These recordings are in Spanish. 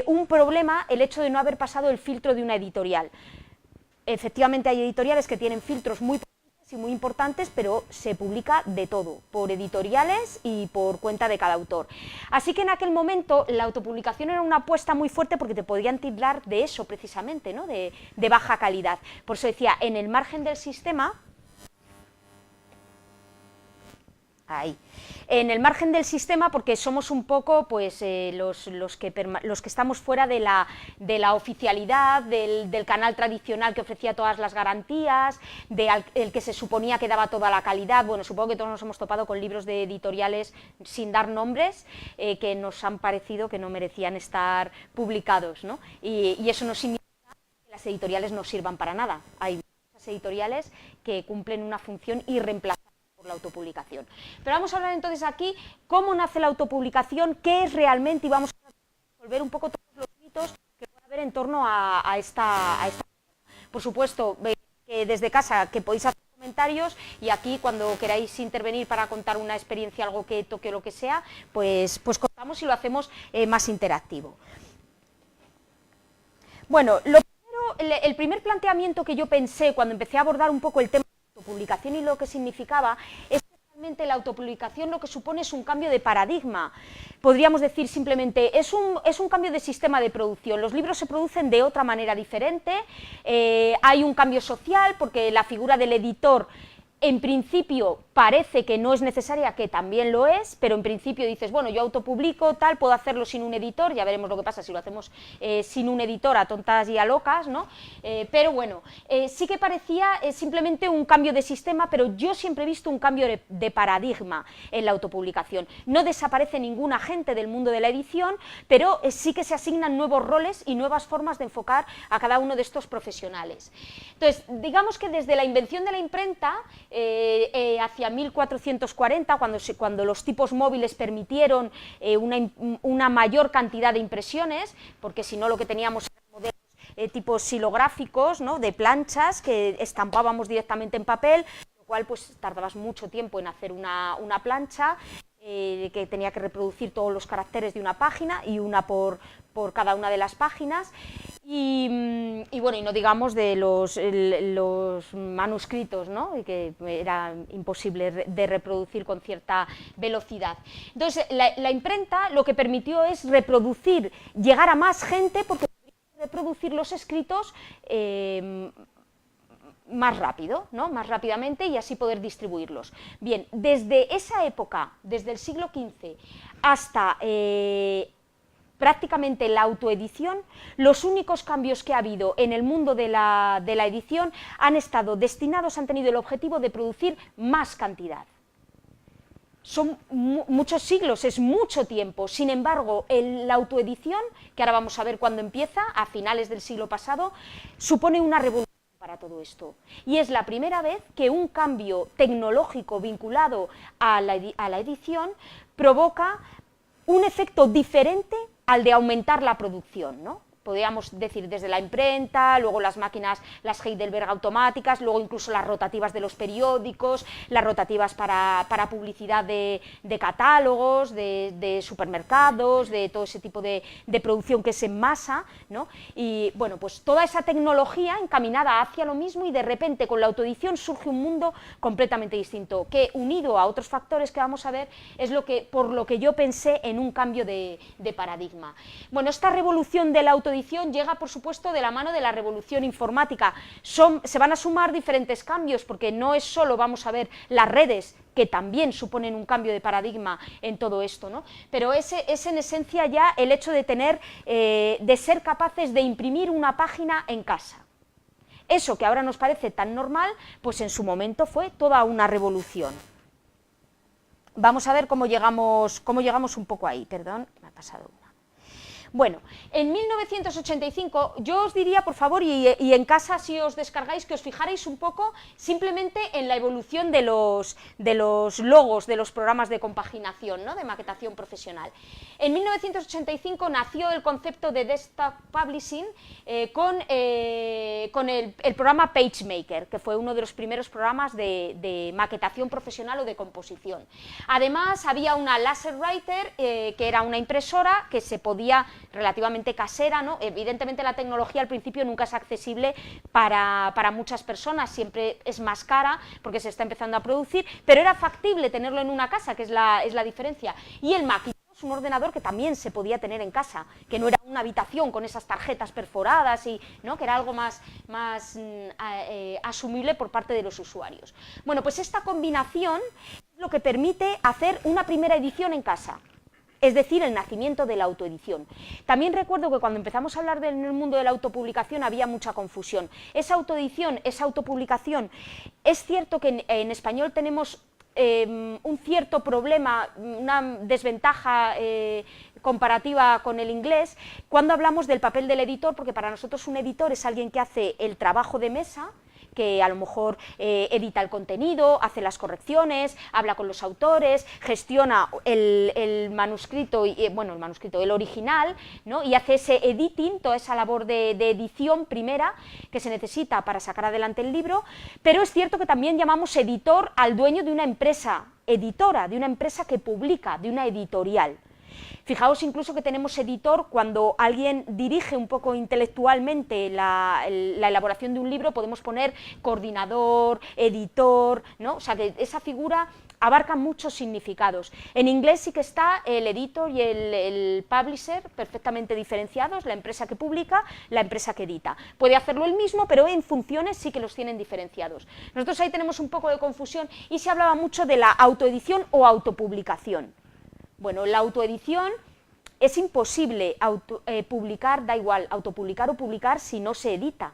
un problema el hecho de no haber pasado el filtro de una editorial. Efectivamente hay editoriales que tienen filtros muy y muy importantes, pero se publica de todo, por editoriales y por cuenta de cada autor. Así que en aquel momento la autopublicación era una apuesta muy fuerte porque te podían tildar de eso precisamente, ¿no? de baja calidad. Por eso decía, en el margen del sistema, ahí, en el margen del sistema, porque somos un poco pues, los que estamos fuera de la oficialidad, del canal tradicional que ofrecía todas las garantías, el que se suponía que daba toda la calidad. Bueno, supongo que todos nos hemos topado con libros de editoriales, sin dar nombres, que nos han parecido que no merecían estar publicados, ¿no? Y eso no significa que las editoriales no sirvan para nada. Hay muchas editoriales que cumplen una función irreemplazable la autopublicación. Pero vamos a hablar entonces aquí cómo nace la autopublicación, qué es realmente, y vamos a resolver un poco todos los mitos que puede haber en torno a esta. Por supuesto, que desde casa que podéis hacer comentarios, y aquí cuando queráis intervenir para contar una experiencia, algo que toque o lo que sea, pues contamos y lo hacemos más interactivo. Bueno, el primer planteamiento que yo pensé cuando empecé a abordar un poco el tema autopublicación y lo que significaba es que realmente la autopublicación lo que supone es un cambio de paradigma. Podríamos decir simplemente, es un cambio de sistema de producción. Los libros se producen de otra manera diferente, hay un cambio social porque la figura del editor en principio parece que no es necesaria, que también lo es, pero en principio dices, bueno, yo autopublico, tal, puedo hacerlo sin un editor, ya veremos lo que pasa si lo hacemos sin un editor, a tontas y a locas, ¿no? Pero bueno, sí que parecía simplemente un cambio de sistema, pero yo siempre he visto un cambio de paradigma en la autopublicación. No desaparece ningún agente del mundo de la edición, pero sí que se asignan nuevos roles y nuevas formas de enfocar a cada uno de estos profesionales. Entonces, digamos que desde la invención de la imprenta, hacia 1440, cuando los tipos móviles permitieron una mayor cantidad de impresiones, porque si no lo que teníamos eran modelos tipos xilográficos, ¿no? De planchas que estampábamos directamente en papel, lo cual pues tardabas mucho tiempo en hacer una plancha, que tenía que reproducir todos los caracteres de una página y una por cada una de las páginas. Y bueno, y no digamos de los manuscritos, ¿no? Que era imposible de reproducir con cierta velocidad. Entonces, la imprenta lo que permitió es reproducir, llegar a más gente, porque podía reproducir los escritos más rápido, ¿no? Más rápidamente, y así poder distribuirlos. Bien, desde esa época, desde el siglo XV hasta prácticamente la autoedición, los únicos cambios que ha habido en el mundo de la edición han tenido el objetivo de producir más cantidad. Son muchos siglos, es mucho tiempo. Sin embargo, la autoedición, que ahora vamos a ver cuándo empieza, a finales del siglo pasado, supone una revolución para todo esto. Y es la primera vez que un cambio tecnológico vinculado a la edición provoca un efecto diferente al de aumentar la producción, ¿no? Podríamos decir desde la imprenta, luego las máquinas, las Heidelberg automáticas, luego incluso las rotativas de los periódicos, las rotativas para publicidad de catálogos, de supermercados, de todo ese tipo de producción que es en masa, ¿no? Y bueno, pues toda esa tecnología encaminada hacia lo mismo, y de repente con la autoedición surge un mundo completamente distinto, que unido a otros factores que vamos a ver, es por lo que yo pensé en un cambio de paradigma. Bueno, esta revolución de la autoedición llega, por supuesto, de la mano de la revolución informática. Se van a sumar diferentes cambios, porque no es solo, vamos a ver, las redes, que también suponen un cambio de paradigma en todo esto, ¿no? Pero es en esencia ya el hecho de ser capaces de imprimir una página en casa. Eso que ahora nos parece tan normal, pues en su momento fue toda una revolución. Vamos a ver cómo llegamos un poco ahí. Perdón, me ha pasado una. Bueno, en 1985 yo os diría, por favor, y en casa si os descargáis, que os fijarais un poco simplemente en la evolución de los logos de los programas de compaginación, ¿no? De maquetación profesional. En 1985 nació el concepto de desktop publishing con el programa PageMaker, que fue uno de los primeros programas de maquetación profesional o de composición. Además había una LaserWriter, que era una impresora que se podía relativamente casera, ¿no? Evidentemente la tecnología al principio nunca es accesible para muchas personas, siempre es más cara porque se está empezando a producir, pero era factible tenerlo en una casa, que es la diferencia. Y el Macintosh, un ordenador que también se podía tener en casa, que no era una habitación con esas tarjetas perforadas, y, ¿no? que era algo más asumible por parte de los usuarios. Bueno, pues esta combinación es lo que permite hacer una primera edición en casa, es decir, el nacimiento de la autoedición. También recuerdo que cuando empezamos a hablar del mundo de la autopublicación había mucha confusión. Esa autoedición, esa autopublicación, es cierto que en español tenemos un cierto problema, una desventaja comparativa con el inglés, cuando hablamos del papel del editor, porque para nosotros un editor es alguien que hace el trabajo de mesa, que a lo mejor edita el contenido, hace las correcciones, habla con los autores, gestiona el manuscrito, el original, ¿no? Y hace ese editing, toda esa labor de edición primera que se necesita para sacar adelante el libro, pero es cierto que también llamamos editor al dueño de una empresa editora, de una empresa que publica, de una editorial. Fijaos incluso que tenemos editor cuando alguien dirige un poco intelectualmente la elaboración de un libro, podemos poner coordinador, editor, ¿no? O sea que esa figura abarca muchos significados. En inglés sí que está el editor y el publisher perfectamente diferenciados, la empresa que publica, la empresa que edita. Puede hacerlo él mismo, pero en funciones sí que los tienen diferenciados. Nosotros ahí tenemos un poco de confusión y se hablaba mucho de la autoedición o autopublicación. Bueno, la autoedición es imposible publicar, da igual, autopublicar o publicar si no se edita,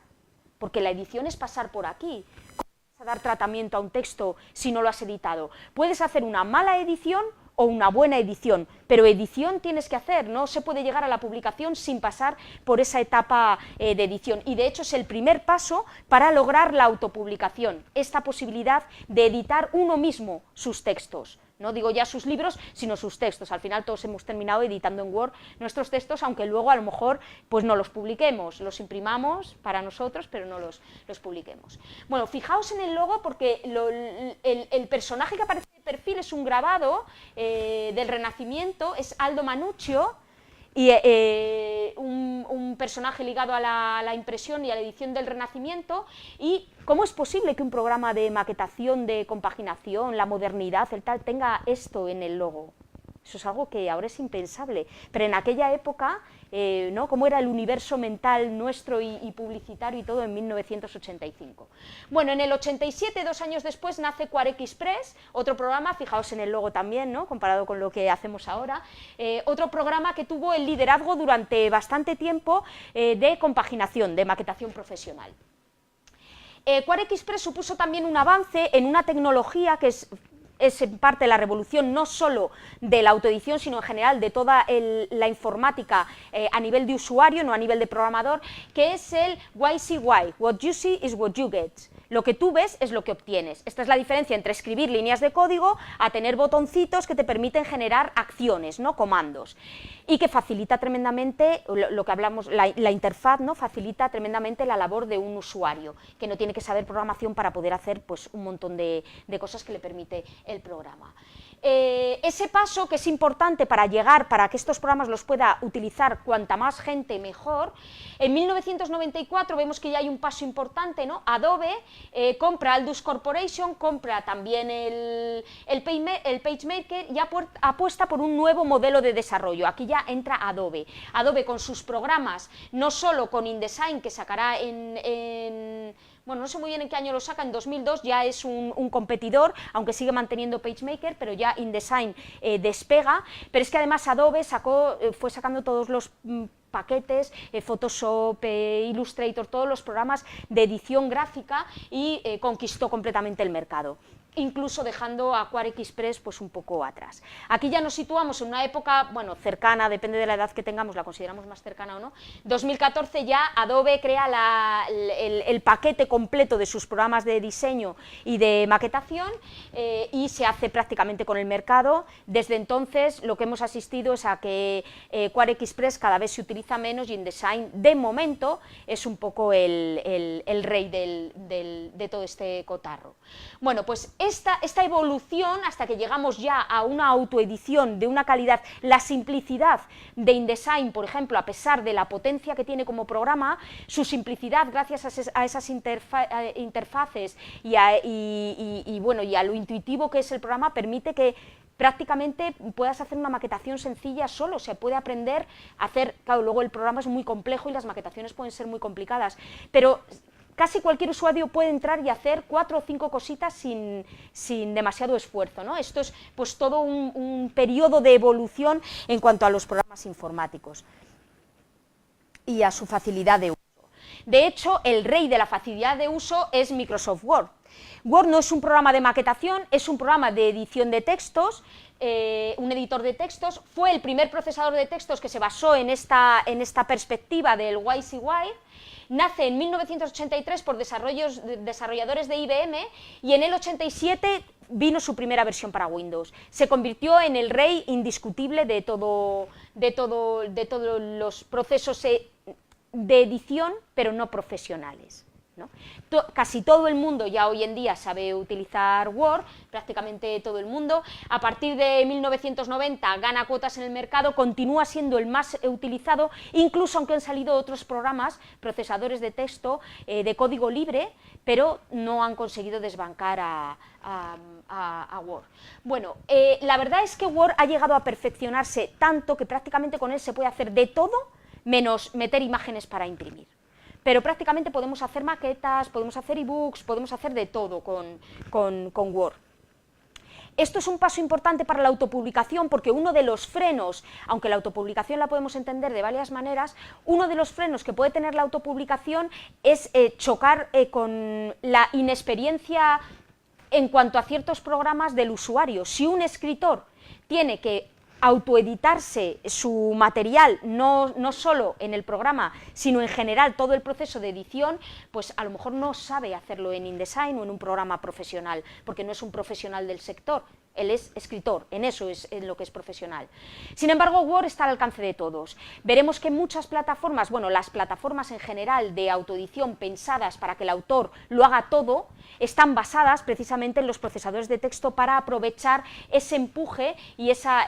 porque la edición es pasar por aquí. ¿Cómo vas a dar tratamiento a un texto si no lo has editado? Puedes hacer una mala edición o una buena edición, pero edición tienes que hacer, no se puede llegar a la publicación sin pasar por esa etapa de edición, y de hecho es el primer paso para lograr la autopublicación, esta posibilidad de editar uno mismo sus textos. No digo ya sus libros, sino sus textos. Al final todos hemos terminado editando en Word nuestros textos, aunque luego a lo mejor pues no los publiquemos, los imprimamos para nosotros, pero no los publiquemos. Bueno, fijaos en el logo porque el personaje que aparece de perfil es un grabado del Renacimiento, es Aldo Manuzio, y un personaje ligado a la impresión y a la edición del Renacimiento. Y ¿cómo es posible que un programa de maquetación, de compaginación, la modernidad, el tal, tenga esto en el logo? Eso es algo que ahora es impensable, pero en aquella época, ¿no? Cómo era el universo mental nuestro y publicitario y todo en 1985. Bueno, en el 87, 2 años después, nace QuareXpress, otro programa, fijaos en el logo también, ¿no? Comparado con lo que hacemos ahora, otro programa que tuvo el liderazgo durante bastante tiempo de compaginación, de maquetación profesional. QuareXpress supuso también un avance en una tecnología que es en parte la revolución no solo de la autoedición, sino en general de toda la informática a nivel de usuario, no a nivel de programador, que es el YCY, what you see is what you get. Lo que tú ves es lo que obtienes. Esta es la diferencia entre escribir líneas de código a tener botoncitos que te permiten generar acciones, ¿no? Comandos, y que facilita tremendamente, lo que hablamos, la interfaz, ¿no? Facilita tremendamente la labor de un usuario, que no tiene que saber programación para poder hacer pues, un montón de cosas que le permite el programa. Ese paso que es importante para que estos programas los pueda utilizar cuanta más gente mejor, en 1994 vemos que ya hay un paso importante, ¿no? Adobe compra Aldus Corporation, compra también el PageMaker y apuesta por un nuevo modelo de desarrollo. Aquí ya entra Adobe. Adobe con sus programas, no solo con InDesign, que sacará bueno, no sé muy bien en qué año lo saca, en 2002 ya es un competidor, aunque sigue manteniendo PageMaker, pero ya InDesign despega, pero es que además Adobe fue sacando todos los paquetes, Photoshop, Illustrator, todos los programas de edición gráfica y conquistó completamente el mercado, incluso dejando a QuareXpress pues un poco atrás. Aquí ya nos situamos en una época, bueno, cercana, depende de la edad que tengamos, la consideramos más cercana o no. 2014 ya Adobe crea el paquete completo de sus programas de diseño y de maquetación y se hace prácticamente con el mercado. Desde entonces lo que hemos asistido es a que QuareXpress cada vez se utiliza menos y InDesign de momento es un poco el rey de todo este cotarro. Bueno, pues esta evolución hasta que llegamos ya a una autoedición de una calidad, la simplicidad de InDesign, por ejemplo, a pesar de la potencia que tiene como programa, su simplicidad gracias a esas interfaces y a lo intuitivo que es el programa, permite que prácticamente puedas hacer una maquetación sencilla solo, se puede aprender a hacer, claro, luego el programa es muy complejo y las maquetaciones pueden ser muy complicadas, pero casi cualquier usuario puede entrar y hacer 4 o 5 cositas sin demasiado esfuerzo, ¿no? Esto es pues todo un periodo de evolución en cuanto a los programas informáticos y a su facilidad de uso. De hecho, el rey de la facilidad de uso es Microsoft Word. Word no es un programa de maquetación, es un programa de edición de textos, un editor de textos. Fue el primer procesador de textos que se basó en esta perspectiva del WYSIWYG. Nace en 1983 por desarrolladores de IBM y en el 87 vino su primera versión para Windows. Se convirtió en el rey indiscutible de todos los procesos de edición, pero no profesionales, ¿no? Casi todo el mundo ya hoy en día sabe utilizar Word, prácticamente todo el mundo. A partir de 1990 gana cuotas en el mercado, continúa siendo el más utilizado, incluso aunque han salido otros programas, procesadores de texto de código libre, pero no han conseguido desbancar a Word. Bueno, la verdad es que Word ha llegado a perfeccionarse tanto que prácticamente con él se puede hacer de todo menos meter imágenes para imprimir. Pero prácticamente podemos hacer maquetas, podemos hacer ebooks, podemos hacer de todo con Word. Esto es un paso importante para la autopublicación porque uno de los frenos, aunque la autopublicación la podemos entender de varias maneras, uno de los frenos que puede tener la autopublicación es chocar con la inexperiencia en cuanto a ciertos programas del usuario. Si un escritor tiene que autoeditarse su material, no solo en el programa, sino en general todo el proceso de edición, pues a lo mejor no sabe hacerlo en InDesign o en un programa profesional, porque no es un profesional del sector, él es escritor, en eso es en lo que es profesional. Sin embargo, Word está al alcance de todos. Veremos que muchas plataformas, bueno, las plataformas en general de autoedición pensadas para que el autor lo haga todo, están basadas precisamente en los procesadores de texto para aprovechar ese empuje y esa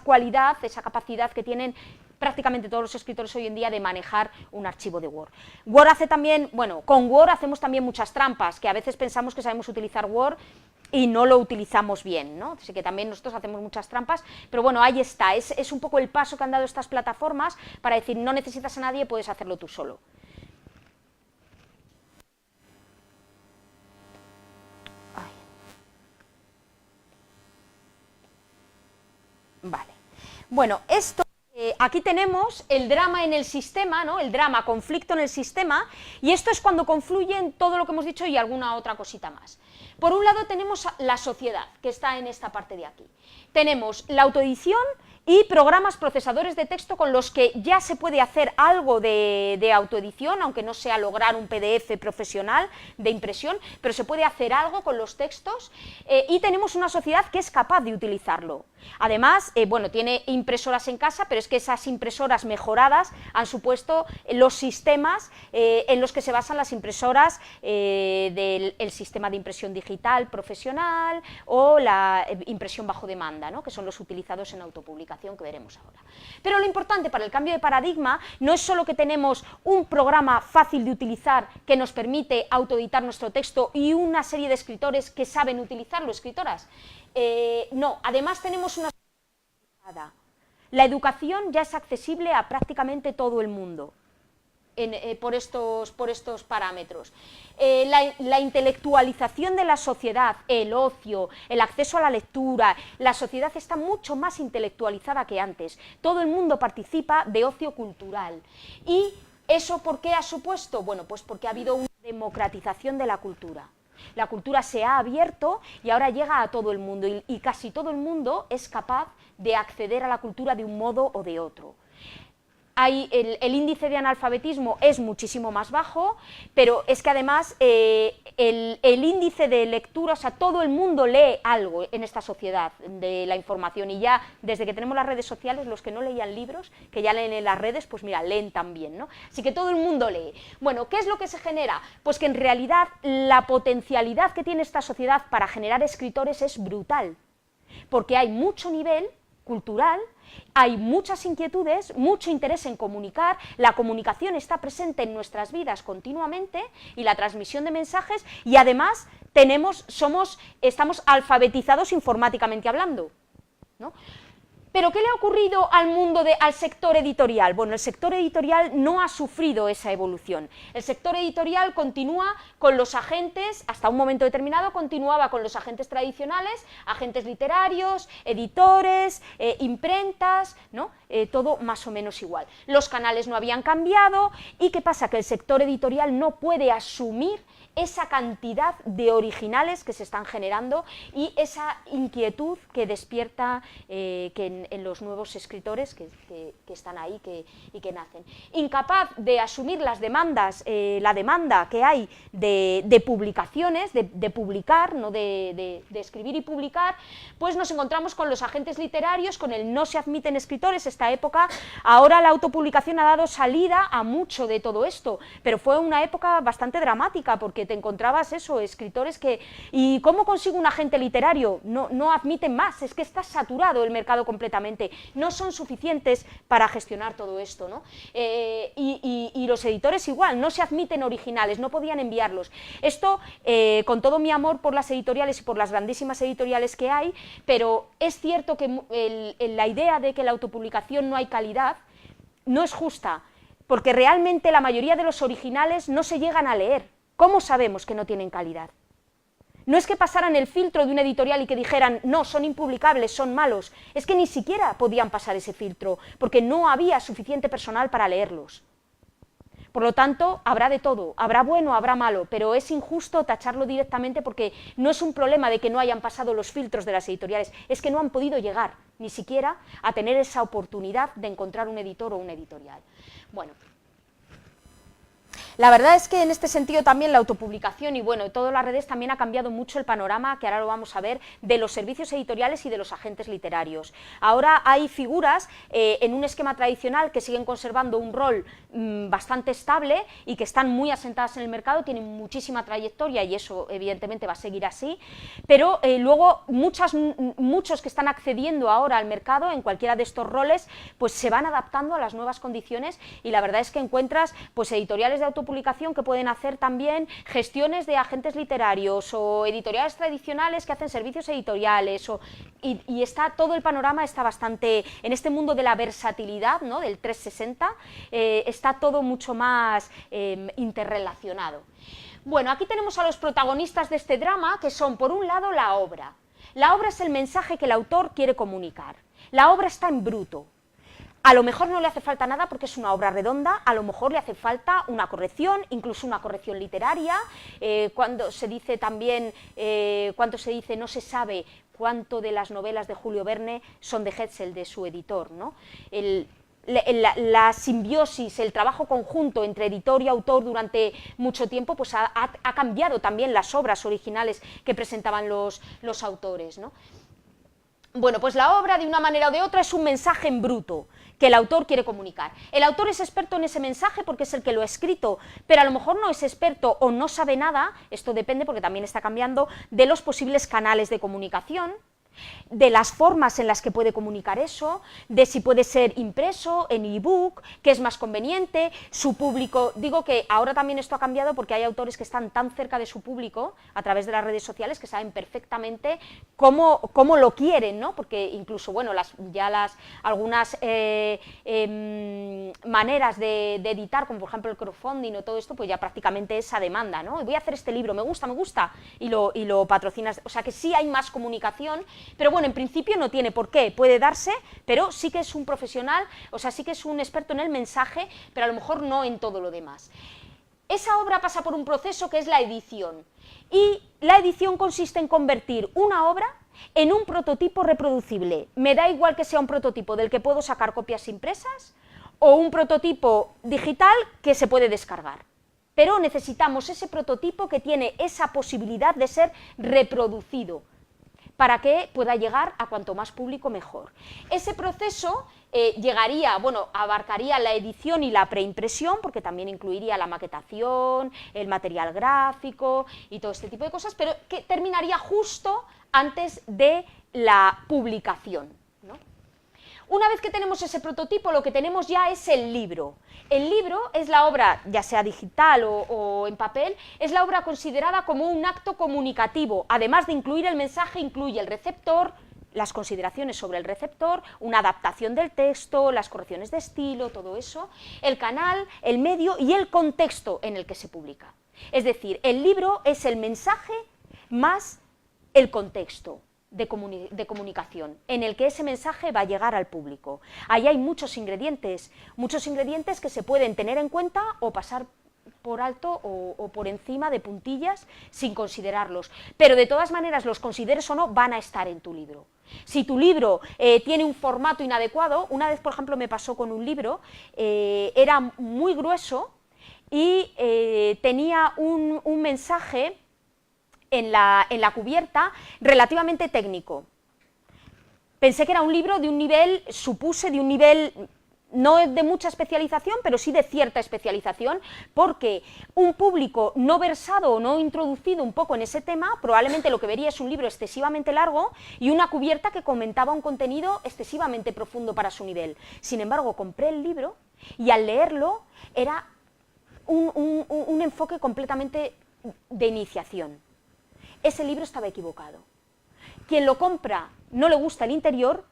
cualidad, esa capacidad que tienen prácticamente todos los escritores hoy en día de manejar un archivo de Word. Word hace también, bueno, con Word hacemos también muchas trampas, que a veces pensamos que sabemos utilizar Word y no lo utilizamos bien, ¿no? Así que también nosotros hacemos muchas trampas, pero bueno, ahí está, es un poco el paso que han dado estas plataformas para decir, no necesitas a nadie, puedes hacerlo tú solo. Vale, bueno, esto, aquí tenemos el drama en el sistema, ¿no? El drama, conflicto en el sistema, y esto es cuando confluyen todo lo que hemos dicho y alguna otra cosita más. Por un lado tenemos la sociedad, que está en esta parte de aquí. Tenemos la autoedición y programas procesadores de texto con los que ya se puede hacer algo de autoedición, aunque no sea lograr un PDF profesional de impresión, pero se puede hacer algo con los textos, y tenemos una sociedad que es capaz de utilizarlo. Además, bueno, tiene impresoras en casa, pero es que esas impresoras mejoradas han supuesto los sistemas en los que se basan las impresoras del sistema de impresión digital profesional o la impresión bajo demanda, ¿no? Que son los utilizados en autopublicación, que veremos ahora. Pero lo importante para el cambio de paradigma no es solo que tenemos un programa fácil de utilizar que nos permite autoeditar nuestro texto y una serie de escritores que saben utilizarlo, escritoras. No, además tenemos una... La educación ya es accesible a prácticamente todo el mundo. Por estos parámetros. La intelectualización de la sociedad, el ocio, el acceso a la lectura, la sociedad está mucho más intelectualizada que antes. Todo el mundo participa de ocio cultural. ¿Y eso por qué ha supuesto? Bueno, pues porque ha habido una democratización de la cultura. La cultura se ha abierto y ahora llega a todo el mundo y casi todo el mundo es capaz de acceder a la cultura de un modo o de otro. el índice de analfabetismo es muchísimo más bajo, pero es que además el índice de lectura, o sea, todo el mundo lee algo en esta sociedad de la información, y ya desde que tenemos las redes sociales, los que no leían libros, que ya leen en las redes, pues mira, leen también, ¿no? Así que todo el mundo lee. Bueno, ¿qué es lo que se genera? Pues que en realidad la potencialidad que tiene esta sociedad para generar escritores es brutal, porque hay mucho nivel cultural, hay muchas inquietudes, mucho interés en comunicar, la comunicación está presente en nuestras vidas continuamente y la transmisión de mensajes, y además estamos alfabetizados informáticamente hablando, ¿no? ¿Pero qué le ha ocurrido al sector editorial? Bueno, el sector editorial no ha sufrido esa evolución. El sector editorial continúa con los agentes, hasta un momento determinado continuaba con los agentes tradicionales, agentes literarios, editores, imprentas, ¿no? Todo más o menos igual. Los canales no habían cambiado, ¿y qué pasa? Que el sector editorial no puede asumir esa cantidad de originales que se están generando y esa inquietud que despierta en los nuevos escritores que están ahí y que nacen. Incapaz de asumir las demandas, la demanda que hay de publicaciones, de publicar, no de escribir y publicar, pues nos encontramos con los agentes literarios, con el no se admiten escritores, esta época. Ahora la autopublicación ha dado salida a mucho de todo esto, pero fue una época bastante dramática, porque te encontrabas eso, escritores que... ¿Y cómo consigo un agente literario? No admiten más, es que está saturado el mercado completamente, no son suficientes para gestionar todo esto, ¿no? Y los editores igual, no se admiten originales, no podían enviarlos. Esto, con todo mi amor por las editoriales y por las grandísimas editoriales que hay, pero es cierto que la idea de que la autopublicación no hay calidad no es justa, porque realmente la mayoría de los originales no se llegan a leer. ¿Cómo sabemos que no tienen calidad? No es que pasaran el filtro de una editorial y que dijeran, no, son impublicables, son malos, es que ni siquiera podían pasar ese filtro, porque no había suficiente personal para leerlos. Por lo tanto, habrá de todo, habrá bueno, habrá malo, pero es injusto tacharlo directamente, porque no es un problema de que no hayan pasado los filtros de las editoriales, es que no han podido llegar ni siquiera a tener esa oportunidad de encontrar un editor o una editorial. Bueno, la verdad es que en este sentido también la autopublicación y bueno, todas las redes también ha cambiado mucho el panorama, que ahora lo vamos a ver, de los servicios editoriales y de los agentes literarios. Ahora hay figuras en un esquema tradicional que siguen conservando un rol bastante estable y que están muy asentadas en el mercado, tienen muchísima trayectoria y eso evidentemente va a seguir así, pero luego muchos que están accediendo ahora al mercado en cualquiera de estos roles, pues se van adaptando a las nuevas condiciones, y la verdad es que encuentras pues editoriales de autopublicación que pueden hacer también gestiones de agentes literarios, o editoriales tradicionales que hacen servicios editoriales, y está todo el panorama está bastante, en este mundo de la versatilidad, ¿no?, del 360, está todo mucho más interrelacionado. Bueno, aquí tenemos a los protagonistas de este drama, que son, por un lado, la obra. La obra es el mensaje que el autor quiere comunicar. La obra está en bruto. A lo mejor no le hace falta nada porque es una obra redonda, a lo mejor le hace falta una corrección, incluso una corrección literaria, cuando se dice también, no se sabe cuánto de las novelas de Julio Verne son de Hetzel, de su editor, ¿no? La simbiosis, el trabajo conjunto entre editor y autor durante mucho tiempo, pues ha cambiado también las obras originales que presentaban los autores, ¿no? Bueno, pues la obra, de una manera o de otra, es un mensaje en bruto que el autor quiere comunicar. El autor es experto en ese mensaje porque es el que lo ha escrito, pero a lo mejor no es experto o no sabe nada, esto depende porque también está cambiando, de los posibles canales de comunicación, de las formas en las que puede comunicar eso, de si puede ser impreso, en ebook, qué es más conveniente, su público. Digo que ahora también esto ha cambiado porque hay autores que están tan cerca de su público a través de las redes sociales que saben perfectamente cómo lo quieren, ¿no? Porque incluso, bueno, algunas maneras de editar, como por ejemplo el crowdfunding o todo esto, pues ya prácticamente esa demanda, ¿no? Voy a hacer este libro, me gusta, y lo patrocinas, o sea que sí hay más comunicación. Pero bueno, en principio no tiene por qué, puede darse, pero sí que es un profesional, o sea, sí que es un experto en el mensaje, pero a lo mejor no en todo lo demás. Esa obra pasa por un proceso que es la edición, y la edición consiste en convertir una obra en un prototipo reproducible. Me da igual que sea un prototipo del que puedo sacar copias impresas, o un prototipo digital que se puede descargar. Pero necesitamos ese prototipo que tiene esa posibilidad de ser reproducido para que pueda llegar a cuanto más público mejor. Ese proceso abarcaría la edición y la preimpresión, porque también incluiría la maquetación, el material gráfico y todo este tipo de cosas, pero que terminaría justo antes de la publicación, ¿no? Una vez que tenemos ese prototipo, lo que tenemos ya es el libro. El libro es la obra, ya sea digital o en papel, es la obra considerada como un acto comunicativo. Además de incluir el mensaje, incluye el receptor, las consideraciones sobre el receptor, una adaptación del texto, las correcciones de estilo, todo eso, el canal, el medio y el contexto en el que se publica. Es decir, el libro es el mensaje más el contexto de comunicación, en el que ese mensaje va a llegar al público. Ahí hay muchos ingredientes que se pueden tener en cuenta o pasar por alto o por encima de puntillas sin considerarlos, pero de todas maneras los consideres o no, van a estar en tu libro. Si tu libro tiene un formato inadecuado, una vez por ejemplo me pasó con un libro, era muy grueso y tenía un mensaje en la cubierta relativamente técnico. Pensé que era un libro de un nivel, supuse de un nivel no de mucha especialización, pero sí de cierta especialización, porque un público no versado o no introducido un poco en ese tema, probablemente lo que vería es un libro excesivamente largo y una cubierta que comentaba un contenido excesivamente profundo para su nivel. Sin embargo, compré el libro y al leerlo era un enfoque completamente de iniciación. Ese libro estaba equivocado. Quien lo compra no le gusta el interior,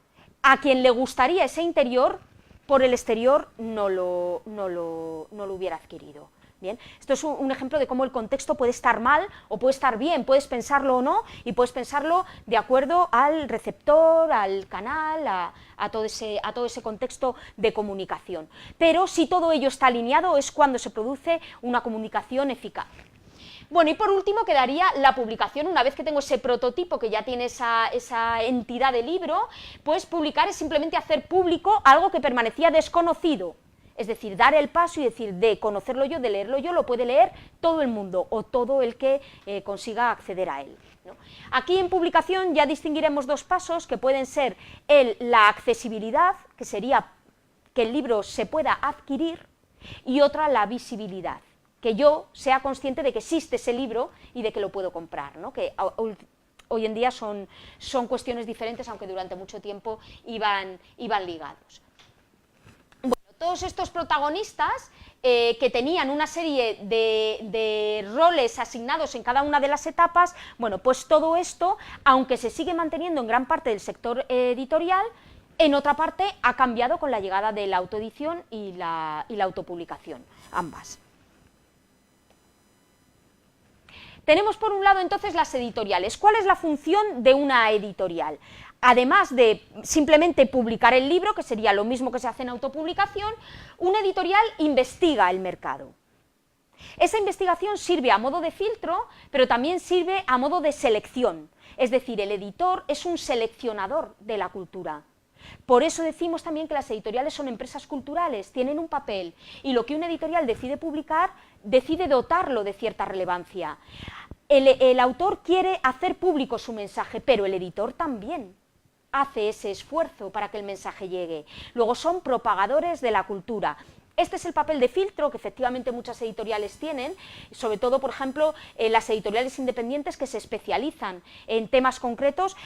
a quien le gustaría ese interior, por el exterior no lo hubiera adquirido. Bien, esto es un ejemplo de cómo el contexto puede estar mal o puede estar bien, puedes pensarlo o no, y puedes pensarlo de acuerdo al receptor, al canal, a todo ese contexto de comunicación. Pero si todo ello está alineado es cuando se produce una comunicación eficaz. Bueno, y por último quedaría la publicación. Una vez que tengo ese prototipo que ya tiene esa entidad de libro, pues publicar es simplemente hacer público algo que permanecía desconocido. Es decir, dar el paso y decir, de conocerlo yo, de leerlo yo, lo puede leer todo el mundo o todo el que consiga acceder a él, ¿no? Aquí en publicación ya distinguiremos dos pasos que pueden ser la accesibilidad, que sería que el libro se pueda adquirir, y otra la visibilidad, que yo sea consciente de que existe ese libro y de que lo puedo comprar, ¿no? Que hoy en día son cuestiones diferentes, aunque durante mucho tiempo iban ligados. Bueno, todos estos protagonistas que tenían una serie de roles asignados en cada una de las etapas, bueno, pues todo esto, aunque se sigue manteniendo en gran parte del sector editorial, en otra parte ha cambiado con la llegada de la autoedición y la autopublicación, ambas. Tenemos por un lado entonces las editoriales. ¿Cuál es la función de una editorial? Además de simplemente publicar el libro, que sería lo mismo que se hace en autopublicación, una editorial investiga el mercado. Esa investigación sirve a modo de filtro, pero también sirve a modo de selección. Es decir, el editor es un seleccionador de la cultura. Por eso decimos también que las editoriales son empresas culturales, tienen un papel, y lo que una editorial decide publicar, decide dotarlo de cierta relevancia. El autor quiere hacer público su mensaje, pero el editor también hace ese esfuerzo para que el mensaje llegue. Luego son propagadores de la cultura. Este es el papel de filtro que efectivamente muchas editoriales tienen, sobre todo, por ejemplo, las editoriales independientes que se especializan en temas concretos.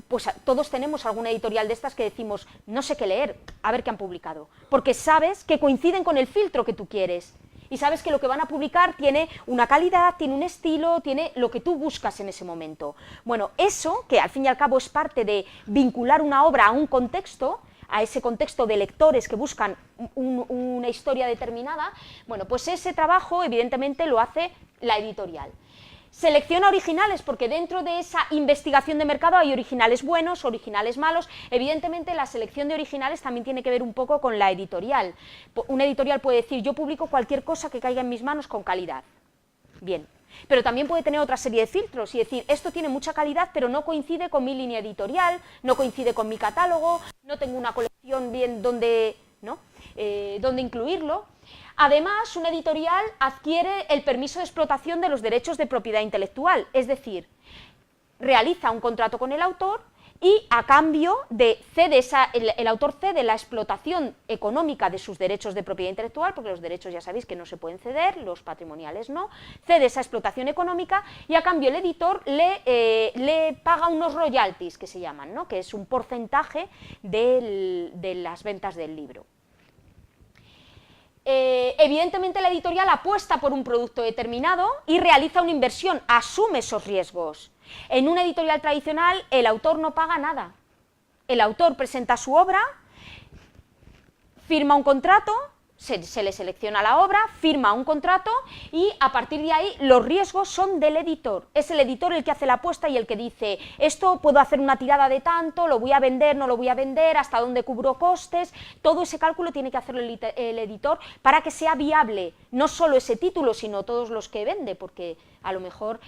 Pues todos tenemos alguna editorial de estas que decimos, no sé qué leer, a ver qué han publicado, porque sabes que coinciden con el filtro que tú quieres, y sabes que lo que van a publicar tiene una calidad, tiene un estilo, tiene lo que tú buscas en ese momento. Bueno, eso, que al fin y al cabo es parte de vincular una obra a un contexto, a ese contexto de lectores que buscan una historia determinada, bueno, pues ese trabajo evidentemente lo hace la editorial. Selecciona originales, porque dentro de esa investigación de mercado hay originales buenos, originales malos. Evidentemente la selección de originales también tiene que ver un poco con la editorial. Una editorial puede decir, yo publico cualquier cosa que caiga en mis manos con calidad. Bien, pero también puede tener otra serie de filtros y decir, esto tiene mucha calidad, pero no coincide con mi línea editorial, no coincide con mi catálogo, no tengo una colección bien donde, ¿no? dónde incluirlo. Además, una editorial adquiere el permiso de explotación de los derechos de propiedad intelectual, es decir, realiza un contrato con el autor y a cambio el autor cede la explotación económica de sus derechos de propiedad intelectual, porque los derechos ya sabéis que no se pueden ceder, los patrimoniales no, cede esa explotación económica y a cambio el editor le paga unos royalties que se llaman, ¿no? Que es un porcentaje de las ventas del libro. Evidentemente la editorial apuesta por un producto determinado y realiza una inversión, asume esos riesgos. En una editorial tradicional el autor no paga nada. El autor presenta su obra, firma un contrato, se le selecciona la obra, firma un contrato y a partir de ahí los riesgos son del editor. Es el editor el que hace la apuesta y el que dice, esto puedo hacer una tirada de tanto, lo voy a vender, no lo voy a vender, hasta dónde cubro costes. Todo ese cálculo tiene que hacerlo el editor para que sea viable, no solo ese título, sino todos los que vende, porque a lo mejor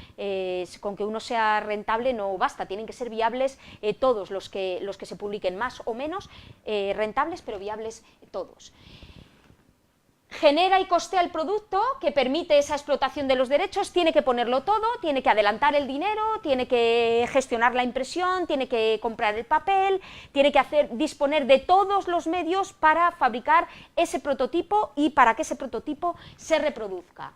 con que uno sea rentable no basta, tienen que ser viables todos los que se publiquen, más o menos rentables, pero viables todos. Genera y costea el producto que permite esa explotación de los derechos, tiene que ponerlo todo, tiene que adelantar el dinero, tiene que gestionar la impresión, tiene que comprar el papel, tiene que disponer de todos los medios para fabricar ese prototipo y para que ese prototipo se reproduzca.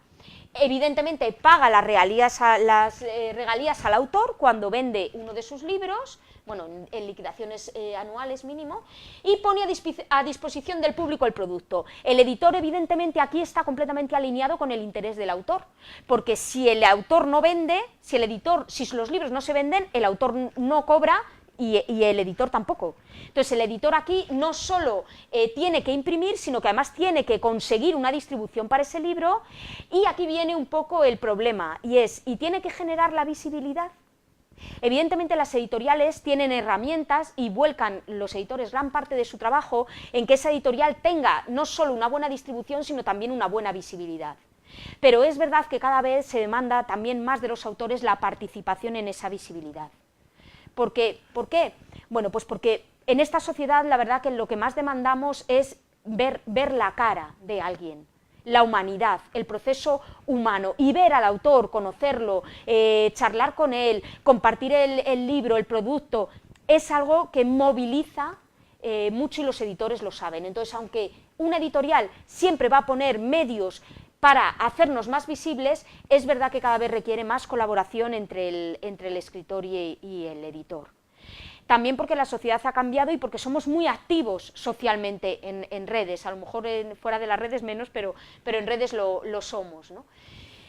Evidentemente paga las regalías al autor cuando vende uno de sus libros, bueno, en liquidaciones anuales mínimo, y pone a disposición del público el producto. El editor evidentemente aquí está completamente alineado con el interés del autor, porque si el autor no vende, si los libros no se venden, el autor no cobra y el editor tampoco. Entonces el editor aquí no solo tiene que imprimir, sino que además tiene que conseguir una distribución para ese libro, y aquí viene un poco el problema, y tiene que generar la visibilidad. Evidentemente las editoriales tienen herramientas y vuelcan los editores gran parte de su trabajo en que esa editorial tenga no solo una buena distribución, sino también una buena visibilidad. Pero es verdad que cada vez se demanda también más de los autores la participación en esa visibilidad. ¿Por qué? Bueno, pues porque en esta sociedad la verdad que lo que más demandamos es ver la cara de alguien, la humanidad, el proceso humano, y ver al autor, conocerlo, charlar con él, compartir el libro, el producto, es algo que moviliza mucho y los editores lo saben. Entonces, aunque una editorial siempre va a poner medios para hacernos más visibles, es verdad que cada vez requiere más colaboración entre el escritor y el editor. También porque la sociedad ha cambiado y porque somos muy activos socialmente en redes, a lo mejor fuera de las redes menos, pero en redes lo somos, ¿no?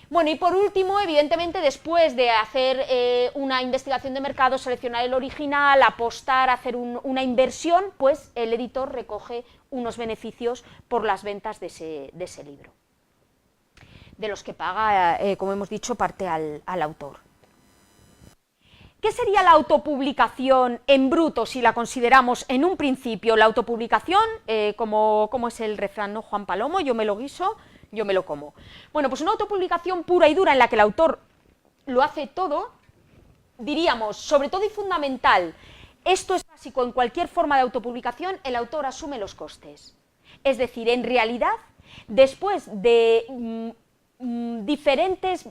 Bueno, y por último, evidentemente, después de hacer una investigación de mercado, seleccionar el original, apostar, hacer una inversión, pues el editor recoge unos beneficios por las ventas de ese libro, de los que paga, como hemos dicho, parte al autor. ¿Qué sería la autopublicación en bruto si la consideramos en un principio? La autopublicación, como es el refrán, ¿no? Juan Palomo, yo me lo guiso, yo me lo como. Bueno, pues una autopublicación pura y dura en la que el autor lo hace todo, diríamos, sobre todo y fundamental, esto es básico en cualquier forma de autopublicación, el autor asume los costes. Es decir, en realidad, después de diferentes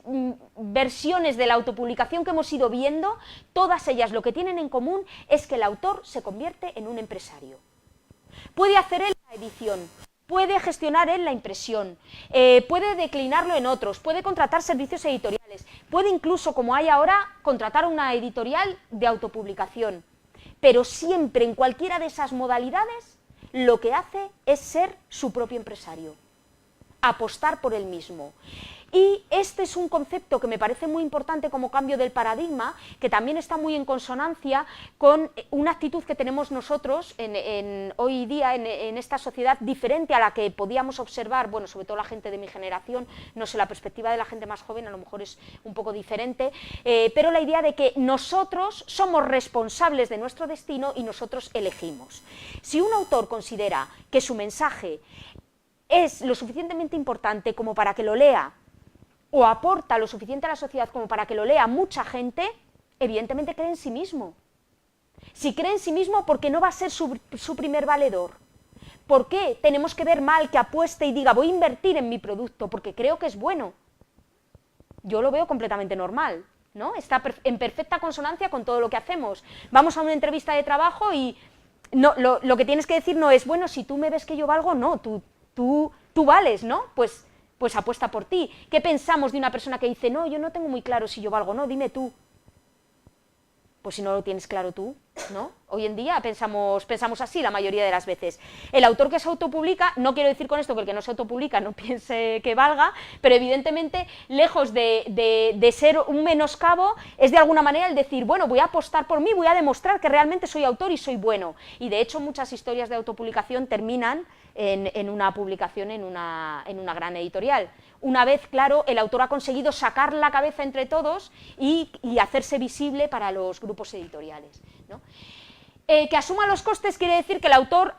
versiones de la autopublicación que hemos ido viendo, todas ellas lo que tienen en común es que el autor se convierte en un empresario. Puede hacer él la edición, puede gestionar él la impresión, puede declinarlo en otros, puede contratar servicios editoriales, puede incluso, como hay ahora, contratar una editorial de autopublicación, pero siempre en cualquiera de esas modalidades lo que hace es ser su propio empresario, apostar por él mismo. Y este es un concepto que me parece muy importante como cambio del paradigma, que también está muy en consonancia con una actitud que tenemos nosotros hoy día en esta sociedad diferente a la que podíamos observar, bueno, sobre todo la gente de mi generación, no sé, la perspectiva de la gente más joven a lo mejor es un poco diferente, pero la idea de que nosotros somos responsables de nuestro destino y nosotros elegimos. Si un autor considera que su mensaje es lo suficientemente importante como para que lo lea, o aporta lo suficiente a la sociedad como para que lo lea mucha gente, evidentemente cree en sí mismo. Si cree en sí mismo, porque no va a ser su primer valedor, ¿Por qué tenemos que ver mal que apueste y diga voy a invertir en mi producto porque creo que es bueno? Yo lo veo completamente normal, ¿no? Está en perfecta consonancia con todo lo que hacemos. Vamos a una entrevista de trabajo y no, lo que tienes que decir no es, bueno, si tú me ves que yo valgo, no, tú vales, ¿no? Pues apuesta por ti. ¿Qué pensamos de una persona que dice, no, yo no tengo muy claro si yo valgo o no, dime tú? Pues si no lo tienes claro tú, ¿no? Hoy en día pensamos así la mayoría de las veces. El autor que se autopublica, no quiero decir con esto que el que no se autopublica no piense que valga, pero evidentemente, lejos de ser un menoscabo, es de alguna manera el decir, bueno, voy a apostar por mí, voy a demostrar que realmente soy autor y soy bueno. Y de hecho muchas historias de autopublicación terminan en una publicación en una gran editorial. Una vez, claro, el autor ha conseguido sacar la cabeza entre todos y hacerse visible para los grupos editoriales, ¿no? Que asuma los costes quiere decir que el autor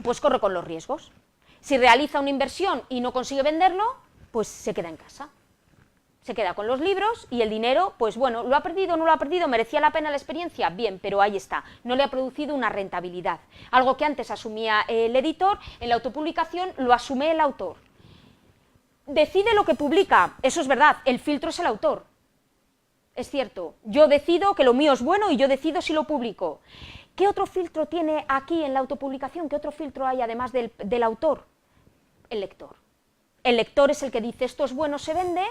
pues corre con los riesgos. Si realiza una inversión y no consigue venderlo, pues se queda en casa. Se queda con los libros y el dinero, pues bueno, ¿lo ha perdido o no lo ha perdido? ¿Merecía la pena la experiencia? Bien, pero ahí está, no le ha producido una rentabilidad. Algo que antes asumía el editor, en la autopublicación lo asume el autor. Decide lo que publica, eso es verdad, el filtro es el autor. Es cierto, yo decido que lo mío es bueno y yo decido si lo publico. ¿Qué otro filtro tiene aquí en la autopublicación? ¿Qué otro filtro hay además del autor? El lector. El lector es el que dice esto es bueno, se vende.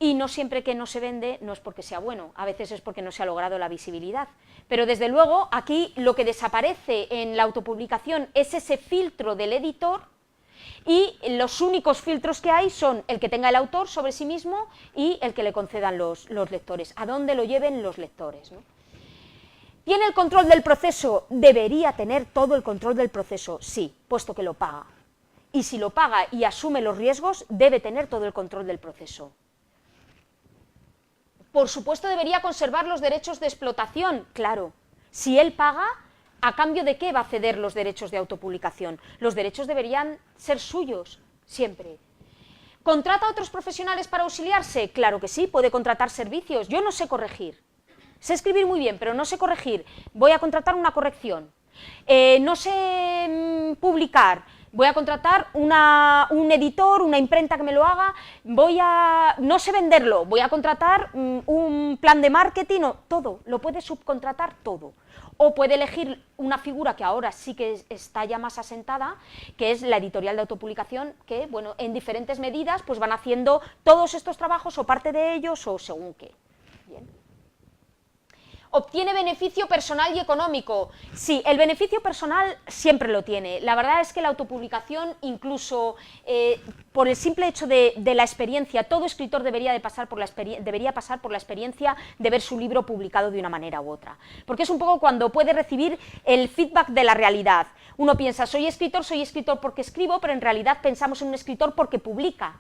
Y no siempre que no se vende no es porque sea bueno, a veces es porque no se ha logrado la visibilidad. Pero desde luego aquí lo que desaparece en la autopublicación es ese filtro del editor y los únicos filtros que hay son el que tenga el autor sobre sí mismo y el que le concedan los lectores, a dónde lo lleven los lectores, ¿no? ¿Tiene el control del proceso? ¿Debería tener todo el control del proceso? Sí, puesto que lo paga. Y si lo paga y asume los riesgos, debe tener todo el control del proceso. Por supuesto debería conservar los derechos de explotación, claro. Si él paga, ¿a cambio de qué va a ceder los derechos de autopublicación? Los derechos deberían ser suyos, siempre. ¿Contrata a otros profesionales para auxiliarse? Claro que sí, puede contratar servicios. Yo no sé corregir. Sé escribir muy bien, pero no sé corregir. Voy a contratar una corrección. No sé publicar. Voy a contratar un editor, una imprenta que me lo haga, no sé venderlo, voy a contratar un plan de marketing, todo, lo puede subcontratar todo. O puede elegir una figura que ahora sí que está ya más asentada, que es la editorial de autopublicación, que, bueno, en diferentes medidas pues van haciendo todos estos trabajos o parte de ellos o según qué. Bien. ¿Obtiene beneficio personal y económico? Sí, el beneficio personal siempre lo tiene. La verdad es que la autopublicación, incluso por el simple hecho de la experiencia, todo escritor debería pasar por la experiencia de ver su libro publicado de una manera u otra. Porque es un poco cuando puede recibir el feedback de la realidad. Uno piensa, soy escritor porque escribo, pero en realidad pensamos en un escritor porque publica.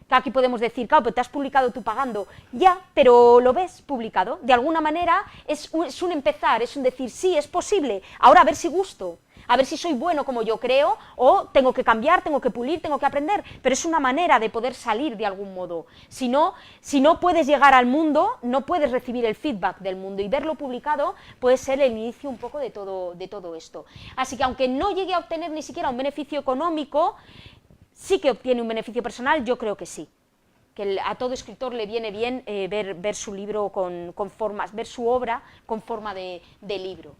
Aquí podemos decir, claro, pero te has publicado tú pagando. Ya, pero lo ves publicado. De alguna manera es un empezar, es un decir, sí, es posible. Ahora a ver si gusto, a ver si soy bueno como yo creo, o tengo que cambiar, tengo que pulir, tengo que aprender. Pero es una manera de poder salir de algún modo. Si no puedes llegar al mundo, no puedes recibir el feedback del mundo. Y verlo publicado puede ser el inicio un poco de todo esto. Así que aunque no llegue a obtener ni siquiera un beneficio económico, sí que obtiene un beneficio personal, yo creo que sí. Que a todo escritor le viene bien ver su libro con formas, ver su obra con forma de libro.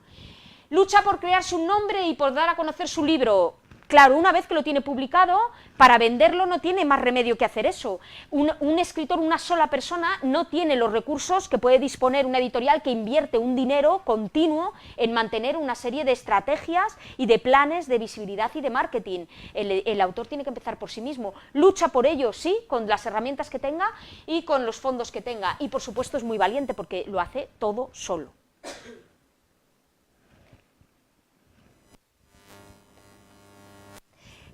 Lucha por crearse un nombre y por dar a conocer su libro. Claro, una vez que lo tiene publicado, para venderlo no tiene más remedio que hacer eso. Un escritor, una sola persona, no tiene los recursos que puede disponer una editorial que invierte un dinero continuo en mantener una serie de estrategias y de planes de visibilidad y de marketing. El autor tiene que empezar por sí mismo. Lucha por ello, sí, con las herramientas que tenga y con los fondos que tenga. Y por supuesto es muy valiente porque lo hace todo solo.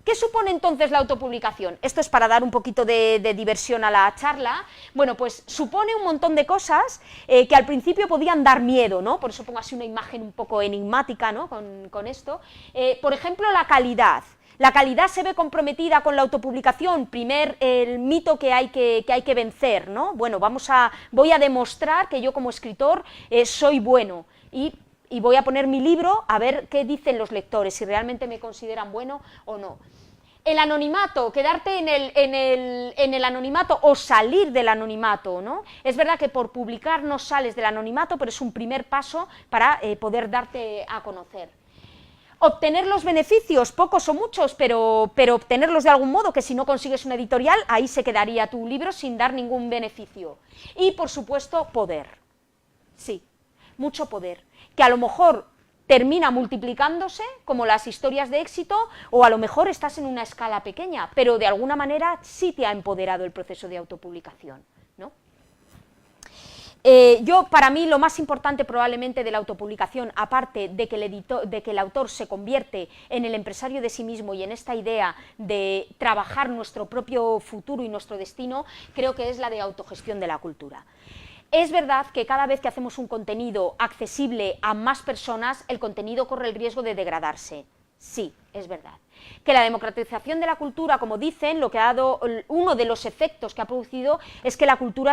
¿Qué supone entonces la autopublicación? Esto es para dar un poquito de diversión a la charla. Bueno, pues supone un montón de cosas que al principio podían dar miedo, ¿no? Por eso pongo así una imagen un poco enigmática, ¿no? Con esto. Por ejemplo, la calidad. La calidad se ve comprometida con la autopublicación, el mito que hay que vencer, ¿no? Bueno, voy a demostrar que yo como escritor soy bueno. Y y voy a poner mi libro a ver qué dicen los lectores, si realmente me consideran bueno o no. El anonimato, quedarte en el anonimato o salir del anonimato, ¿no? Es verdad que por publicar no sales del anonimato, pero es un primer paso para poder darte a conocer. Obtener los beneficios, pocos o muchos, pero obtenerlos de algún modo, que si no consigues una editorial, ahí se quedaría tu libro sin dar ningún beneficio. Y, por supuesto, poder. Sí, mucho poder, que a lo mejor termina multiplicándose, como las historias de éxito, o a lo mejor estás en una escala pequeña, pero de alguna manera sí te ha empoderado el proceso de autopublicación, ¿no? Para mí, lo más importante probablemente de la autopublicación, aparte de que el autor se convierte en el empresario de sí mismo y en esta idea de trabajar nuestro propio futuro y nuestro destino, creo que es la de autogestión de la cultura. Es verdad que cada vez que hacemos un contenido accesible a más personas, el contenido corre el riesgo de degradarse. Sí, es verdad. Que la democratización de la cultura, como dicen, lo que ha dado, uno de los efectos que ha producido es que la cultura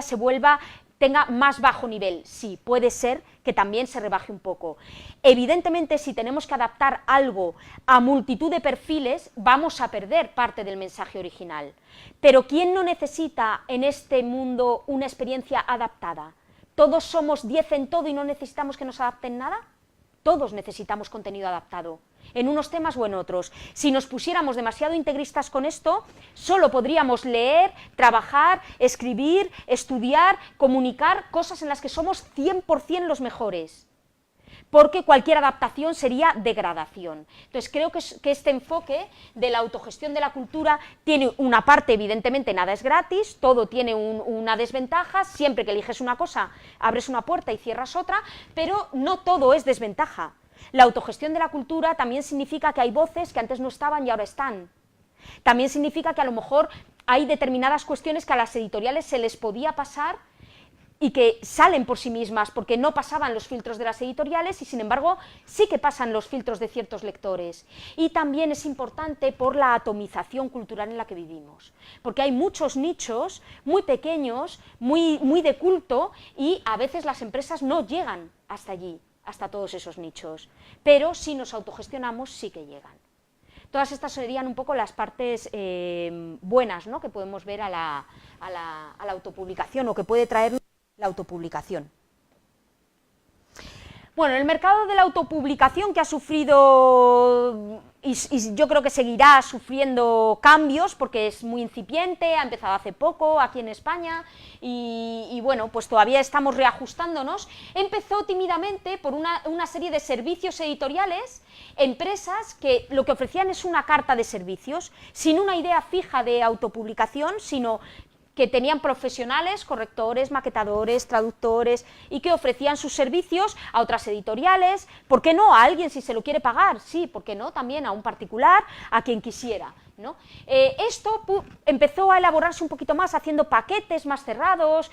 tenga más bajo nivel. Sí, puede ser que también se rebaje un poco. Evidentemente, si tenemos que adaptar algo a multitud de perfiles, vamos a perder parte del mensaje original. Pero ¿quién no necesita en este mundo una experiencia adaptada? ¿Todos somos 10 en todo y no necesitamos que nos adapten nada? Todos necesitamos contenido adaptado, en unos temas o en otros. Si nos pusiéramos demasiado integristas con esto, solo podríamos leer, trabajar, escribir, estudiar, comunicar cosas en las que somos 100% los mejores, porque cualquier adaptación sería degradación. Entonces creo que este enfoque de la autogestión de la cultura tiene una parte, evidentemente nada es gratis, todo tiene una desventaja, siempre que eliges una cosa abres una puerta y cierras otra, pero no todo es desventaja. La autogestión de la cultura también significa que hay voces que antes no estaban y ahora están. También significa que a lo mejor hay determinadas cuestiones que a las editoriales se les podía pasar y que salen por sí mismas porque no pasaban los filtros de las editoriales y sin embargo sí que pasan los filtros de ciertos lectores. Y también es importante por la atomización cultural en la que vivimos, porque hay muchos nichos muy pequeños, muy de culto, y a veces las empresas no llegan hasta allí, hasta todos esos nichos, pero si nos autogestionamos sí que llegan. Todas estas serían un poco las partes buenas, ¿no?, que podemos ver a la autopublicación, o que puede traer la autopublicación. Bueno, el mercado de la autopublicación, que ha sufrido, y yo creo que seguirá sufriendo cambios, porque es muy incipiente, ha empezado hace poco aquí en España, y bueno, pues todavía estamos reajustándonos. Empezó tímidamente por una serie de servicios editoriales, empresas que lo que ofrecían es una carta de servicios, sin una idea fija de autopublicación, sino que tenían profesionales, correctores, maquetadores, traductores, y que ofrecían sus servicios a otras editoriales, ¿por qué no a alguien si se lo quiere pagar? Sí, ¿por qué no? También a un particular, a quien quisiera, ¿no? Esto empezó a elaborarse un poquito más, haciendo paquetes más cerrados,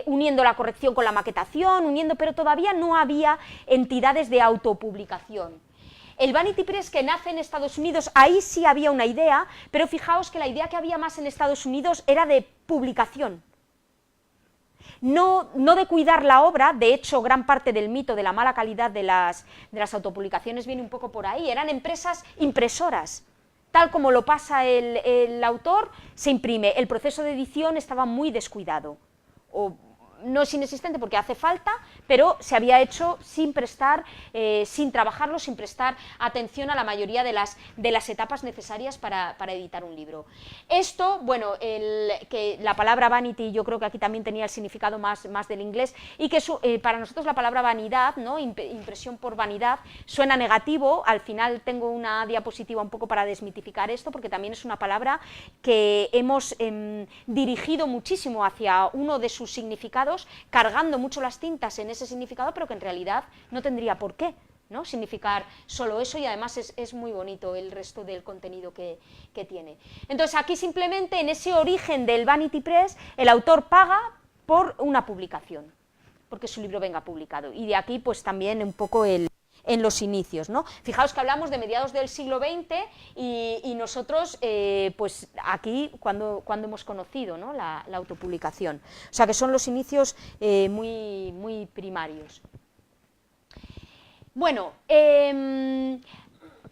uniendo la corrección con la maquetación, pero todavía no había entidades de autopublicación. El Vanity Press, que nace en Estados Unidos, ahí sí había una idea, pero fijaos que la idea que había más en Estados Unidos era de publicación, no de cuidar la obra. De hecho, gran parte del mito de la mala calidad de las autopublicaciones viene un poco por ahí. Eran empresas impresoras, tal como lo pasa el autor, se imprime. El proceso de edición estaba muy descuidado, no es inexistente porque hace falta, pero se había hecho sin trabajarlo, sin prestar atención a la mayoría de las etapas necesarias para editar un libro. Esto, bueno, que la palabra vanity yo creo que aquí también tenía el significado más del inglés, y que para nosotros la palabra vanidad, ¿no?, impresión por vanidad, suena negativo. Al final tengo una diapositiva un poco para desmitificar esto, porque también es una palabra que hemos dirigido muchísimo hacia uno de sus significados, cargando mucho las tintas en ese significado, pero que en realidad no tendría por qué, ¿no?, significar solo eso, y además es muy bonito el resto del contenido que tiene. Entonces aquí simplemente en ese origen del Vanity Press el autor paga por una publicación, porque su libro venga publicado, y de aquí pues también un poco en los inicios, ¿no? Fijaos que hablamos de mediados del siglo XX y nosotros, pues aquí, cuando hemos conocido, ¿no?, la autopublicación. O sea que son los inicios muy primarios. Bueno,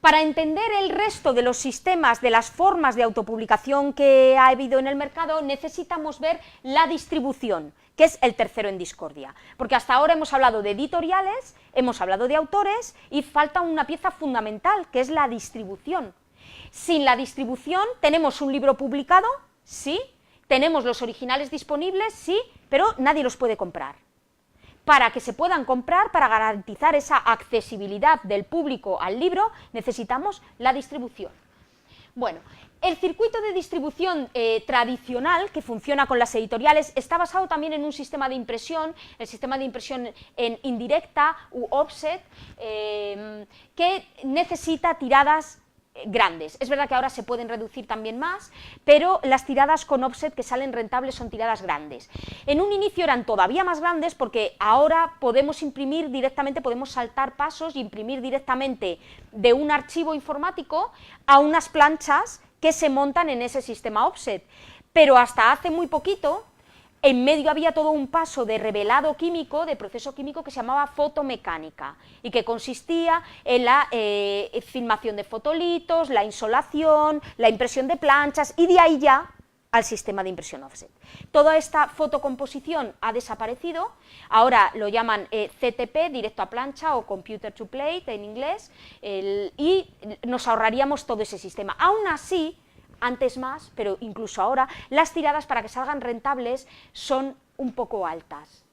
para entender el resto de los sistemas, de las formas de autopublicación que ha habido en el mercado, necesitamos ver la distribución, que es el tercero en discordia, porque hasta ahora hemos hablado de editoriales, hemos hablado de autores, y falta una pieza fundamental, que es la distribución. Sin la distribución, ¿tenemos un libro publicado? Sí. ¿Tenemos los originales disponibles? Sí, pero nadie los puede comprar. Para que se puedan comprar, para garantizar esa accesibilidad del público al libro, necesitamos la distribución. Bueno, el circuito de distribución tradicional, que funciona con las editoriales, está basado también en un sistema de impresión, el sistema de impresión en indirecta u offset, que necesita tiradas grandes. Es verdad que ahora se pueden reducir también más, pero las tiradas con offset que salen rentables son tiradas grandes. En un inicio eran todavía más grandes porque ahora podemos imprimir directamente, podemos saltar pasos y imprimir directamente de un archivo informático a unas planchas que se montan en ese sistema offset. Pero hasta hace muy poquito, en medio había todo un paso de revelado químico, de proceso químico que se llamaba fotomecánica y que consistía en la filmación de fotolitos, la insolación, la impresión de planchas y de ahí ya al sistema de impresión offset. Toda esta fotocomposición ha desaparecido, ahora lo llaman CTP, directo a plancha, o Computer to Plate en inglés, y nos ahorraríamos todo ese sistema. Aún así, antes más, pero incluso ahora, las tiradas para que salgan rentables son un poco altas.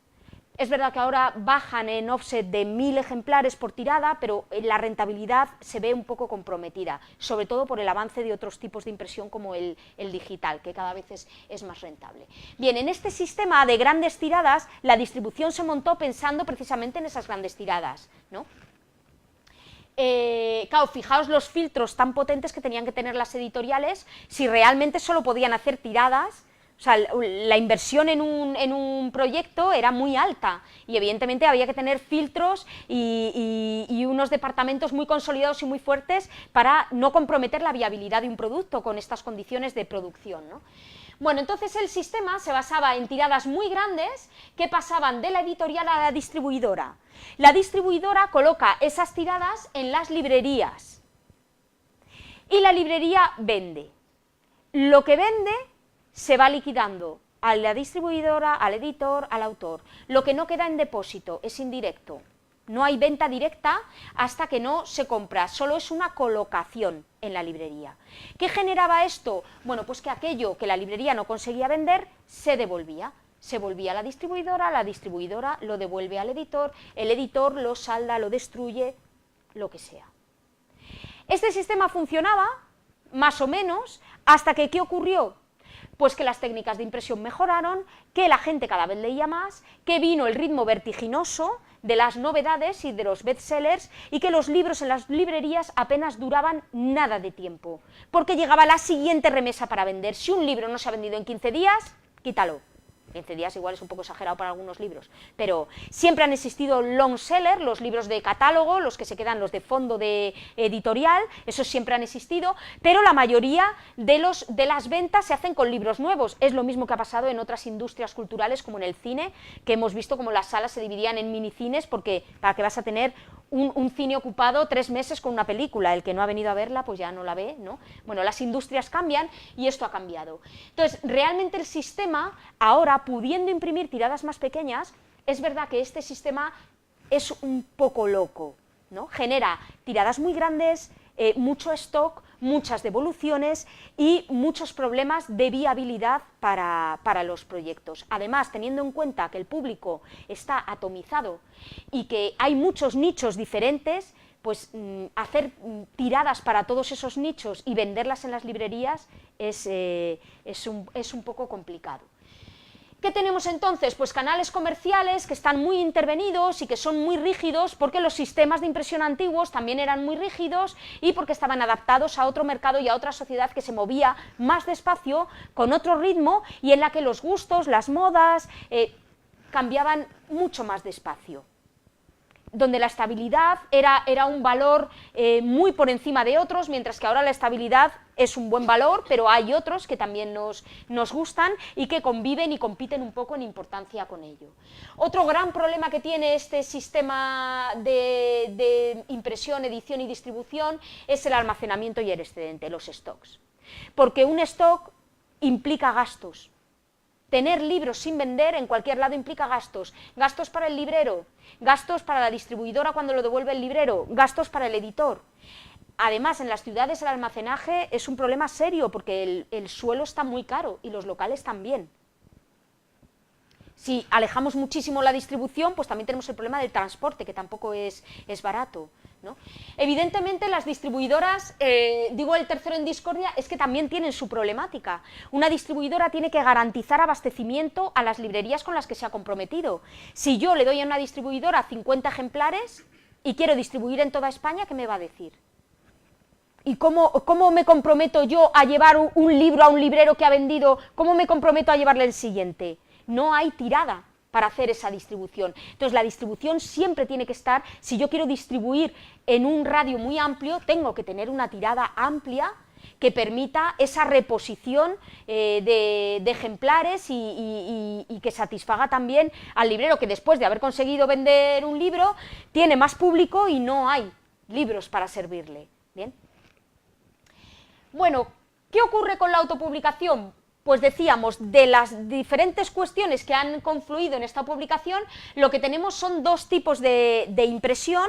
Es verdad que ahora bajan en offset de 1000 ejemplares por tirada, pero la rentabilidad se ve un poco comprometida, sobre todo por el avance de otros tipos de impresión como el digital, que cada vez es más rentable. Bien, en este sistema de grandes tiradas, la distribución se montó pensando precisamente en esas grandes tiradas, ¿no? Claro, fijaos los filtros tan potentes que tenían que tener las editoriales si realmente solo podían hacer tiradas. O sea, la inversión en un proyecto era muy alta y evidentemente había que tener filtros y unos departamentos muy consolidados y muy fuertes para no comprometer la viabilidad de un producto con estas condiciones de producción, ¿no? Bueno, entonces el sistema se basaba en tiradas muy grandes que pasaban de la editorial a la distribuidora. La distribuidora coloca esas tiradas en las librerías y la librería vende. Lo que vende se va liquidando a la distribuidora, al editor, al autor. Lo que no queda en depósito es indirecto. No hay venta directa hasta que no se compra, solo es una colocación en la librería. ¿Qué generaba esto? Bueno, pues que aquello que la librería no conseguía vender se devolvía. Se volvía a la distribuidora lo devuelve al editor, el editor lo salda, lo destruye, lo que sea. Este sistema funcionaba, más o menos, hasta que ¿qué ocurrió? Pues que las técnicas de impresión mejoraron, que la gente cada vez leía más, que vino el ritmo vertiginoso de las novedades y de los bestsellers y que los libros en las librerías apenas duraban nada de tiempo, porque llegaba la siguiente remesa para vender. Si un libro no se ha vendido en 15 días, quítalo. 15 días igual es un poco exagerado para algunos libros, pero siempre han existido long sellers, los libros de catálogo, los que se quedan, los de fondo de editorial, esos siempre han existido, pero la mayoría de las ventas se hacen con libros nuevos. Es lo mismo que ha pasado en otras industrias culturales como en el cine, que hemos visto como las salas se dividían en minicines, porque para que vas a tener un cine ocupado 3 meses con una película, el que no ha venido a verla pues ya no la ve, ¿no? Bueno, las industrias cambian y esto ha cambiado. Entonces, realmente el sistema, ahora pudiendo imprimir tiradas más pequeñas, es verdad que este sistema es un poco loco, ¿no? Genera tiradas muy grandes, mucho stock, muchas devoluciones y muchos problemas de viabilidad para los proyectos. Además, teniendo en cuenta que el público está atomizado y que hay muchos nichos diferentes, pues hacer tiradas para todos esos nichos y venderlas en las librerías es un poco complicado. ¿Qué tenemos entonces? Pues canales comerciales que están muy intervenidos y que son muy rígidos porque los sistemas de impresión antiguos también eran muy rígidos y porque estaban adaptados a otro mercado y a otra sociedad que se movía más despacio, con otro ritmo y en la que los gustos, las modas cambiaban mucho más despacio. donde la estabilidad era un valor muy por encima de otros, mientras que ahora la estabilidad es un buen valor, pero hay otros que también nos gustan y que conviven y compiten un poco en importancia con ello. Otro gran problema que tiene este sistema de impresión, edición y distribución es el almacenamiento y el excedente, los stocks. Porque un stock implica gastos. Tener libros sin vender en cualquier lado implica gastos. Gastos para el librero, gastos para la distribuidora cuando lo devuelve el librero, gastos para el editor. Además, en las ciudades el almacenaje es un problema serio porque el suelo está muy caro y los locales también. Si alejamos muchísimo la distribución, pues también tenemos el problema del transporte, que tampoco es barato, ¿no? Evidentemente las distribuidoras, digo el tercero en discordia, es que también tienen su problemática. Una distribuidora tiene que garantizar abastecimiento a las librerías con las que se ha comprometido. Si yo le doy a una distribuidora 50 ejemplares y quiero distribuir en toda España, ¿qué me va a decir? ¿Y cómo me comprometo yo a llevar un libro a un librero que ha vendido? ¿Cómo me comprometo a llevarle el siguiente? No hay tirada para hacer esa distribución. Entonces la distribución siempre tiene que estar, si yo quiero distribuir en un radio muy amplio, tengo que tener una tirada amplia que permita esa reposición de ejemplares y que satisfaga también al librero, que después de haber conseguido vender un libro, tiene más público y no hay libros para servirle. ¿Bien? Bueno, ¿qué ocurre con la autopublicación? Pues decíamos, de las diferentes cuestiones que han confluido en esta publicación, lo que tenemos son dos tipos de impresión,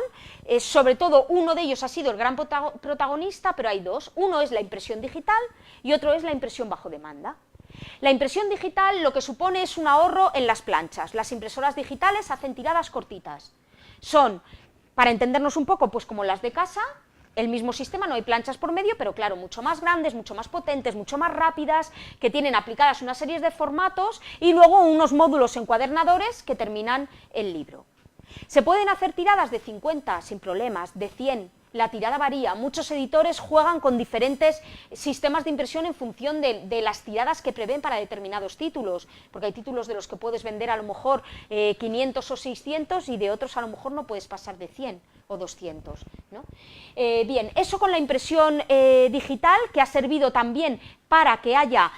sobre todo uno de ellos ha sido el gran protagonista, pero hay dos. Uno es la impresión digital y otro es la impresión bajo demanda. La impresión digital lo que supone es un ahorro en las planchas. Las impresoras digitales hacen tiradas cortitas. Son, para entendernos un poco, pues como las de casa, el mismo sistema, no hay planchas por medio, pero claro, mucho más grandes, mucho más potentes, mucho más rápidas, que tienen aplicadas una serie de formatos y luego unos módulos encuadernadores que terminan el libro. Se pueden hacer tiradas de 50 sin problemas, de 100, la tirada varía. Muchos editores juegan con diferentes sistemas de impresión en función de las tiradas que prevén para determinados títulos, porque hay títulos de los que puedes vender a lo mejor 500 o 600 y de otros a lo mejor no puedes pasar de 100 o 200, ¿no? Bien, eso con la impresión digital, que ha servido también para que haya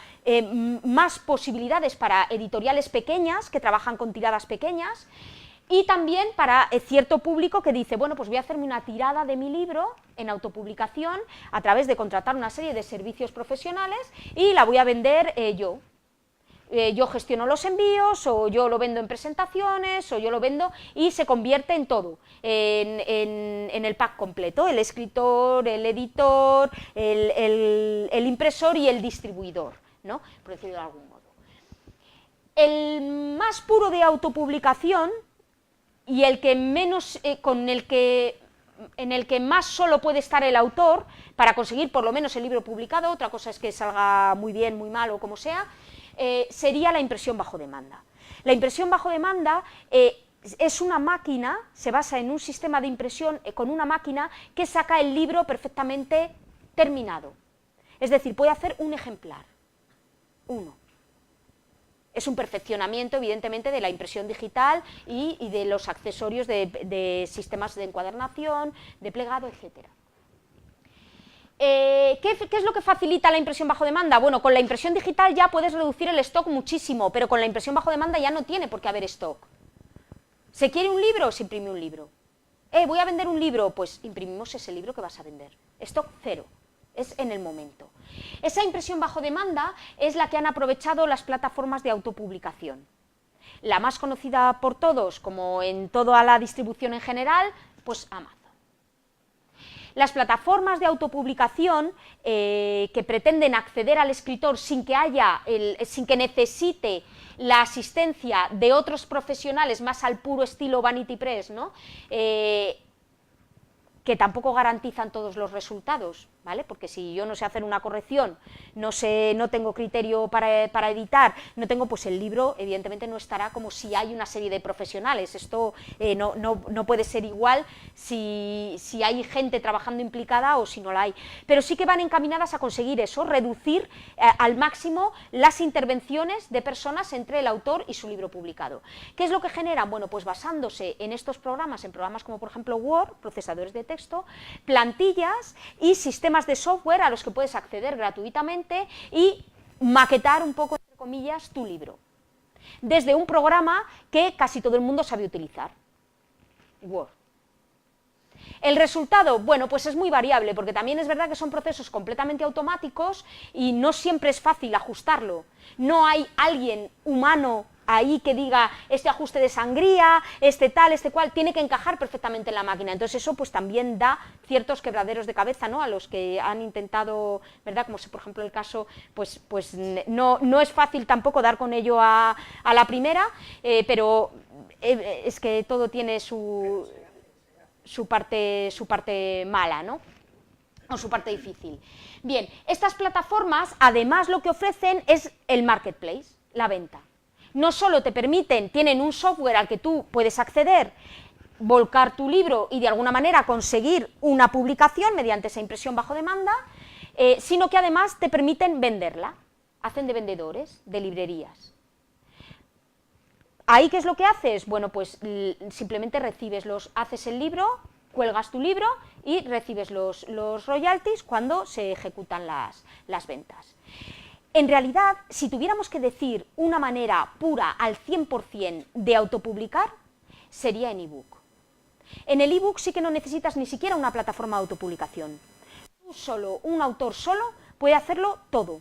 más posibilidades para editoriales pequeñas que trabajan con tiradas pequeñas, y también para cierto público que dice, bueno, pues voy a hacerme una tirada de mi libro en autopublicación a través de contratar una serie de servicios profesionales y la voy a vender yo. Yo gestiono los envíos, o yo lo vendo en presentaciones, o yo lo vendo, y se convierte en todo, en el pack completo, el escritor, el editor, el impresor y el distribuidor, ¿no? Por decirlo de algún modo. El más puro de autopublicación y el que menos, en el que más solo puede estar el autor para conseguir por lo menos el libro publicado, otra cosa es que salga muy bien, muy mal o como sea, sería la impresión bajo demanda. La impresión bajo demanda es una máquina, se basa en un sistema de impresión con una máquina que saca el libro perfectamente terminado. Es decir, puede hacer un ejemplar, uno. Es un perfeccionamiento, evidentemente, de la impresión digital y de los accesorios de sistemas de encuadernación, de plegado, etc. ¿Qué es lo que facilita la impresión bajo demanda? Bueno, con la impresión digital ya puedes reducir el stock muchísimo, pero con la impresión bajo demanda ya no tiene por qué haber stock. ¿Se quiere un libro? Se imprime un libro. Voy a vender un libro, pues imprimimos ese libro que vas a vender. Stock cero. Es en el momento. Esa impresión bajo demanda es la que han aprovechado las plataformas de autopublicación. La más conocida por todos, como en toda la distribución en general, pues Amazon. Las plataformas de autopublicación que pretenden acceder al escritor sin que necesite la asistencia de otros profesionales, más al puro estilo Vanity Press, ¿no? Que tampoco garantizan todos los resultados. ¿vale? Porque si yo no sé hacer una corrección, no tengo criterio para editar, no tengo, pues el libro evidentemente no estará como si hay una serie de profesionales. Esto no puede ser igual si hay gente trabajando implicada o si no la hay. Pero sí que van encaminadas a conseguir eso, reducir al máximo las intervenciones de personas entre el autor y su libro publicado. ¿Qué es lo que generan? Bueno, pues basándose en estos programas, en programas como por ejemplo Word, procesadores de texto, plantillas y sistemas de software a los que puedes acceder gratuitamente y maquetar un poco, entre comillas, tu libro. Desde un programa que casi todo el mundo sabe utilizar, Word. El resultado, bueno, pues es muy variable, porque también es verdad que son procesos completamente automáticos y no siempre es fácil ajustarlo. No hay alguien humano ahí que diga, este ajuste de sangría, este tal, este cual, tiene que encajar perfectamente en la máquina. Entonces eso pues también da ciertos quebraderos de cabeza, ¿no?, a los que han intentado, ¿verdad?, como si por ejemplo el caso, pues no es fácil tampoco dar con ello a la primera, pero es que todo tiene su parte mala, ¿no?, o su parte difícil. Bien, estas plataformas además lo que ofrecen es el marketplace, la venta. No solo te permiten, tienen un software al que tú puedes acceder, volcar tu libro y de alguna manera conseguir una publicación mediante esa impresión bajo demanda, sino que además te permiten venderla, hacen de vendedores, de librerías. ¿Ahí qué es lo que haces? Bueno, pues simplemente haces el libro, cuelgas tu libro y recibes los royalties cuando se ejecutan las ventas. En realidad, si tuviéramos que decir una manera pura al 100% de autopublicar, sería en ebook. En el ebook sí que no necesitas ni siquiera una plataforma de autopublicación. Tú solo, un autor solo, puede hacerlo todo.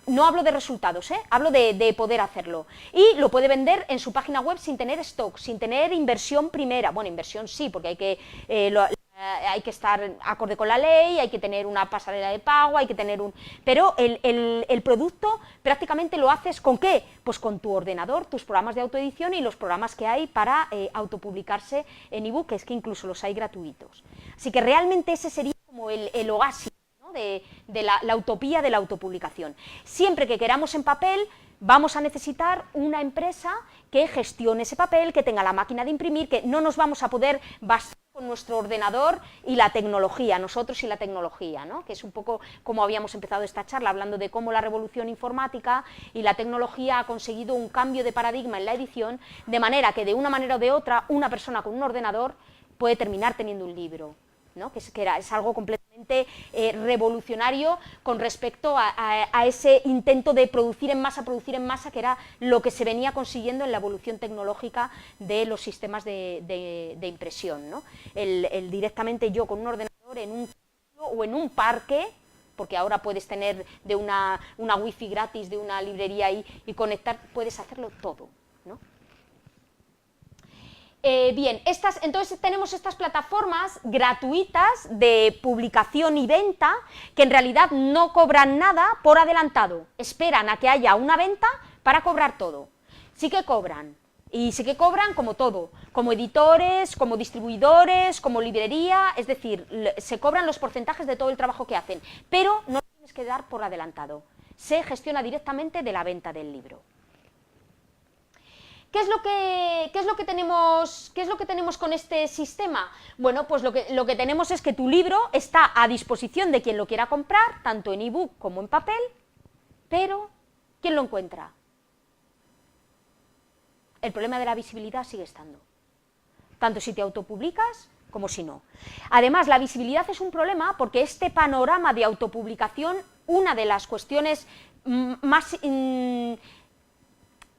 No hablo de resultados, hablo de poder hacerlo. Y lo puede vender en su página web sin tener stock, sin tener inversión primera. Bueno, inversión sí, porque hay que estar acorde con la ley, hay que tener una pasarela de pago, hay que tener Pero el producto prácticamente lo haces ¿con qué? Pues con tu ordenador, tus programas de autoedición y los programas que hay para autopublicarse en ebook, que es que incluso los hay gratuitos. Así que realmente ese sería como el oasis de la utopía de la autopublicación. Siempre que queramos en papel, vamos a necesitar una empresa que gestione ese papel, que tenga la máquina de imprimir, que no nos vamos a poder bastar con nuestro ordenador y la tecnología, nosotros y la tecnología, ¿no?, que es un poco como habíamos empezado esta charla, hablando de cómo la revolución informática y la tecnología ha conseguido un cambio de paradigma en la edición, de manera que de una manera o de otra, una persona con un ordenador puede terminar teniendo un libro, ¿no?, que es algo completamente revolucionario con respecto a ese intento de producir en masa, que era lo que se venía consiguiendo en la evolución tecnológica de los sistemas de impresión, ¿no? El directamente yo con un ordenador en un o en un parque, porque ahora puedes tener de una wifi gratis de una librería y conectar, puedes hacerlo todo, ¿no? Bien, entonces tenemos estas plataformas gratuitas de publicación y venta que en realidad no cobran nada por adelantado, esperan a que haya una venta para cobrar todo. Sí que cobran, y sí que cobran como todo, como editores, como distribuidores, como librería, es decir, se cobran los porcentajes de todo el trabajo que hacen, pero no tienes que dar por adelantado, se gestiona directamente de la venta del libro. ¿Qué es lo que tenemos con este sistema? Bueno, pues lo que tenemos es que tu libro está a disposición de quien lo quiera comprar, tanto en ebook como en papel, pero ¿quién lo encuentra? El problema de la visibilidad sigue estando, tanto si te autopublicas como si no. Además, la visibilidad es un problema porque este panorama de autopublicación, una de las cuestiones más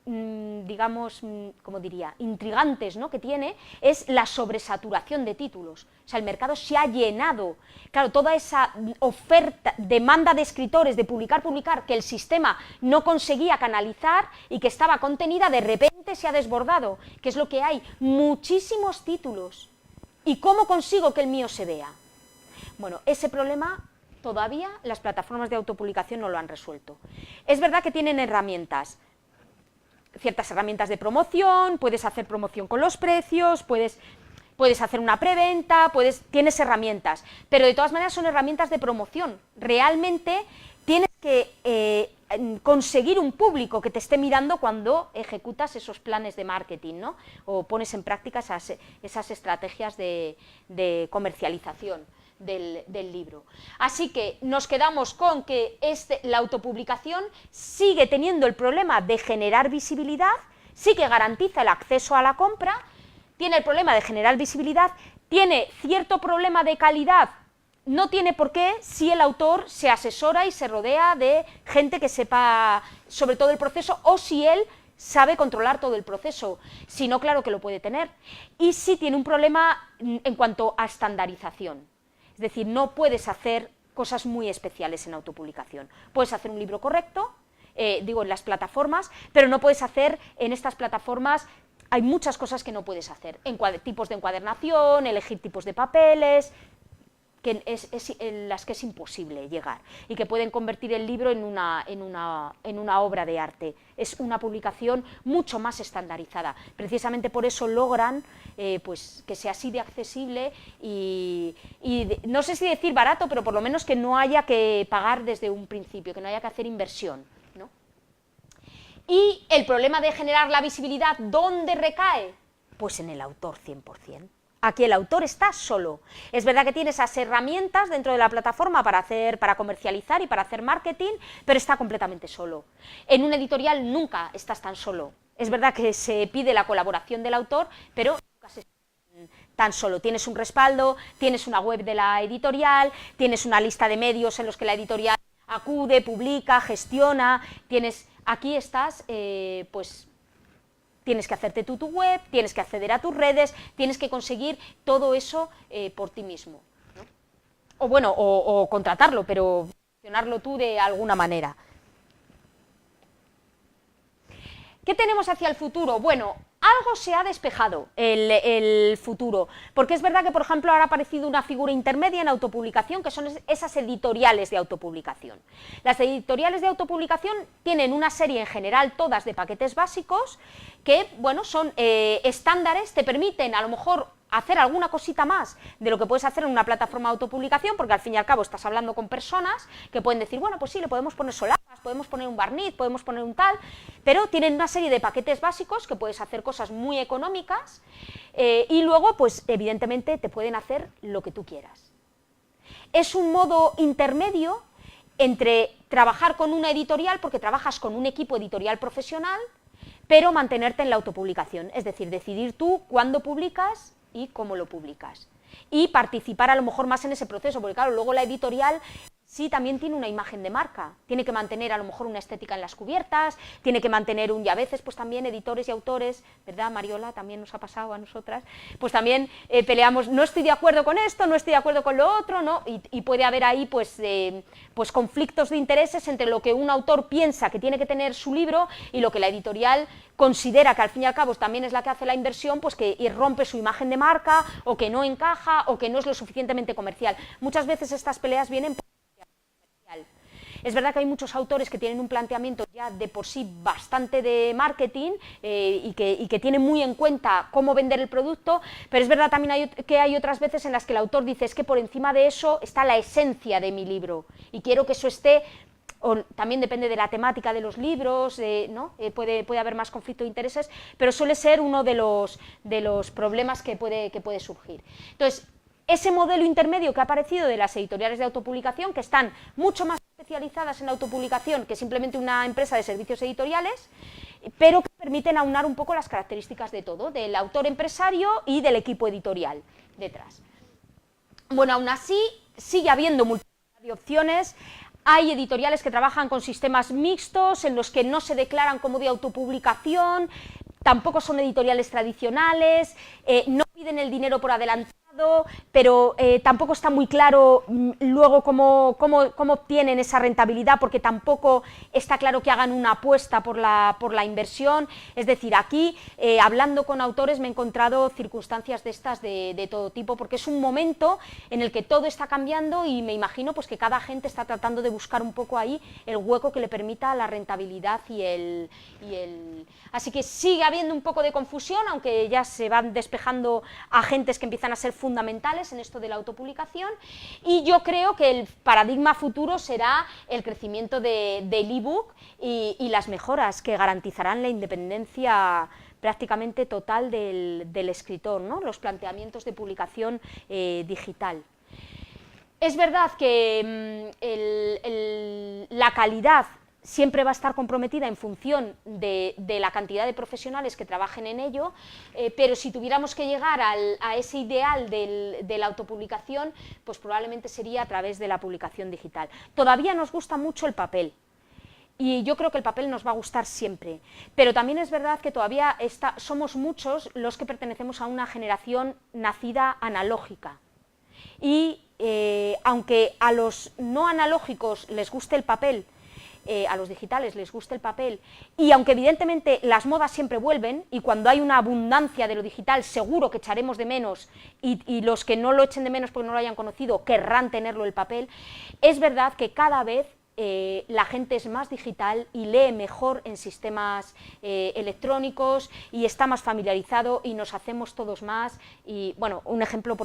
digamos, como diría, intrigantes, ¿no?, que tiene, es la sobresaturación de títulos. O sea, el mercado se ha llenado. Claro, toda esa oferta, demanda de escritores de publicar, que el sistema no conseguía canalizar y que estaba contenida, de repente se ha desbordado. ¿Qué es lo que hay? Muchísimos títulos. ¿Y cómo consigo que el mío se vea? Bueno, ese problema todavía las plataformas de autopublicación no lo han resuelto. Es verdad que tienen herramientas, ciertas herramientas de promoción, puedes hacer promoción con los precios, puedes hacer una preventa, tienes herramientas, pero de todas maneras son herramientas de promoción. Realmente tienes que conseguir un público que te esté mirando cuando ejecutas esos planes de marketing, ¿no? O pones en práctica esas estrategias de comercialización del libro. Así que nos quedamos con que la autopublicación sigue teniendo el problema de generar visibilidad, sí que garantiza el acceso a la compra, tiene el problema de generar visibilidad, tiene cierto problema de calidad. No tiene por qué si el autor se asesora y se rodea de gente que sepa sobre todo el proceso, o si él sabe controlar todo el proceso. Si no, claro que lo puede tener. Y sí tiene un problema en cuanto a estandarización. Es decir, no puedes hacer cosas muy especiales en autopublicación. Puedes hacer un libro correcto, digo, en las plataformas, pero no puedes hacer en estas plataformas. Hay muchas cosas que no puedes hacer. Tipos de encuadernación, elegir tipos de papeles, en las que es imposible llegar y que pueden convertir el libro en una obra de arte. Es una publicación mucho más estandarizada. Precisamente por eso logran pues, que sea así de accesible y no sé si decir barato, pero por lo menos que no haya que pagar desde un principio, que no haya que hacer inversión, ¿no? Y el problema de generar la visibilidad, ¿dónde recae? Pues en el autor 100%. Aquí el autor está solo. Es verdad que tiene esas herramientas dentro de la plataforma para comercializar y para hacer marketing, pero está completamente solo. En un editorial nunca estás tan solo. Es verdad que se pide la colaboración del autor, pero nunca se está tan solo. Tienes un respaldo, tienes una web de la editorial, tienes una lista de medios en los que la editorial acude, publica, gestiona. Aquí estás, pues, tienes que hacerte tú tu web, tienes que acceder a tus redes, tienes que conseguir todo eso por ti mismo, ¿no? O bueno, o contratarlo, pero gestionarlo tú de alguna manera. ¿Qué tenemos hacia el futuro? Bueno, algo se ha despejado el futuro, porque es verdad que, por ejemplo, ahora ha aparecido una figura intermedia en autopublicación, que son esas editoriales de autopublicación. Las editoriales de autopublicación tienen una serie, en general, todas de paquetes básicos, que, bueno, son estándares, te permiten, a lo mejor, hacer alguna cosita más de lo que puedes hacer en una plataforma de autopublicación, porque al fin y al cabo estás hablando con personas que pueden decir, bueno, pues sí, le podemos poner solapas, podemos poner un barniz, podemos poner un tal, pero tienen una serie de paquetes básicos que puedes hacer cosas muy económicas y luego, pues evidentemente, te pueden hacer lo que tú quieras. Es un modo intermedio entre trabajar con una editorial, porque trabajas con un equipo editorial profesional, pero mantenerte en la autopublicación, es decir, decidir tú cuándo publicas y cómo lo publicas. Y participar a lo mejor más en ese proceso, porque claro, luego la editorial sí también tiene una imagen de marca, tiene que mantener a lo mejor una estética en las cubiertas, tiene que mantener y a veces pues también editores y autores, ¿verdad, Mariola? También nos ha pasado a nosotras, pues también peleamos, no estoy de acuerdo con esto, no estoy de acuerdo con lo otro, ¿no? Y puede haber ahí pues conflictos de intereses entre lo que un autor piensa que tiene que tener su libro y lo que la editorial considera que al fin y al cabo también es la que hace la inversión, pues que rompe su imagen de marca, o que no encaja, o que no es lo suficientemente comercial. Muchas veces estas peleas vienen por comercial. Es verdad que hay muchos autores que tienen un planteamiento ya de por sí bastante de marketing y que tienen muy en cuenta cómo vender el producto, pero es verdad también que hay otras veces en las que el autor dice, es que por encima de eso está la esencia de mi libro y quiero que eso esté. O también depende de la temática de los libros, ¿no? Puede haber más conflicto de intereses, pero suele ser uno de los problemas que puede surgir. Entonces, ese modelo intermedio que ha aparecido de las editoriales de autopublicación, que están mucho más especializadas en autopublicación que simplemente una empresa de servicios editoriales, pero que permiten aunar un poco las características de todo, del autor empresario y del equipo editorial detrás. Bueno, aún así, sigue habiendo multiplicidad de opciones. Hay editoriales que trabajan con sistemas mixtos, en los que no se declaran como de autopublicación, tampoco son editoriales tradicionales, no piden el dinero por adelantado, pero tampoco está muy claro luego cómo obtienen esa rentabilidad, porque tampoco está claro que hagan una apuesta por la inversión. Es decir, aquí, hablando con autores, me he encontrado circunstancias de estas de todo tipo, porque es un momento en el que todo está cambiando y me imagino pues, que cada gente está tratando de buscar un poco ahí el hueco que le permita la rentabilidad Así que sigue habiendo un poco de confusión, aunque ya se van despejando agentes que empiezan a ser fundamentales en esto de la autopublicación, y yo creo que el paradigma futuro será el crecimiento del ebook y las mejoras que garantizarán la independencia prácticamente total del escritor, ¿no? Los planteamientos de publicación digital. Es verdad que la calidad siempre va a estar comprometida en función de la cantidad de profesionales que trabajen en ello, pero si tuviéramos que llegar a ese ideal de la autopublicación, pues probablemente sería a través de la publicación digital. Todavía nos gusta mucho el papel, y yo creo que el papel nos va a gustar siempre, pero también es verdad que todavía somos muchos los que pertenecemos a una generación nacida analógica, y aunque a los no analógicos les guste el papel, a los digitales les gusta el papel, y aunque evidentemente las modas siempre vuelven, y cuando hay una abundancia de lo digital seguro que echaremos de menos, y los que no lo echen de menos porque no lo hayan conocido querrán tenerlo el papel, es verdad que cada vez la gente es más digital y lee mejor en sistemas electrónicos y está más familiarizado y nos hacemos todos más, y bueno, un ejemplo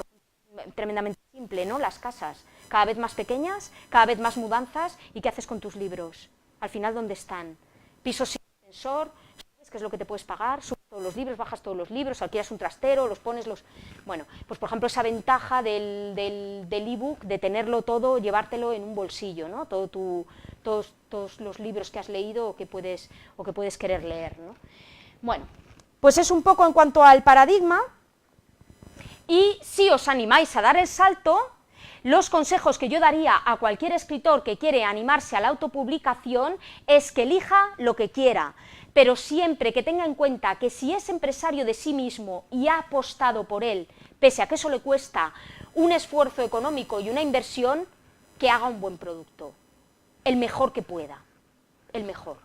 tremendamente simple, ¿no? Las casas, cada vez más pequeñas, cada vez más mudanzas, ¿y qué haces con tus libros? Al final, ¿dónde están? Pisos sin ascensor, ¿sabes qué es lo que te puedes pagar? Subes todos los libros, bajas todos los libros, alquilas un trastero, los pones los... Bueno, pues por ejemplo esa ventaja del ebook, de tenerlo todo, llevártelo en un bolsillo, ¿no? Todos los libros que has leído o que puedes querer leer, ¿no? Bueno, pues es un poco en cuanto al paradigma. Y si os animáis a dar el salto, los consejos que yo daría a cualquier escritor que quiere animarse a la autopublicación es que elija lo que quiera, pero siempre que tenga en cuenta que si es empresario de sí mismo y ha apostado por él, pese a que eso le cuesta un esfuerzo económico y una inversión, que haga un buen producto, el mejor que pueda, el mejor,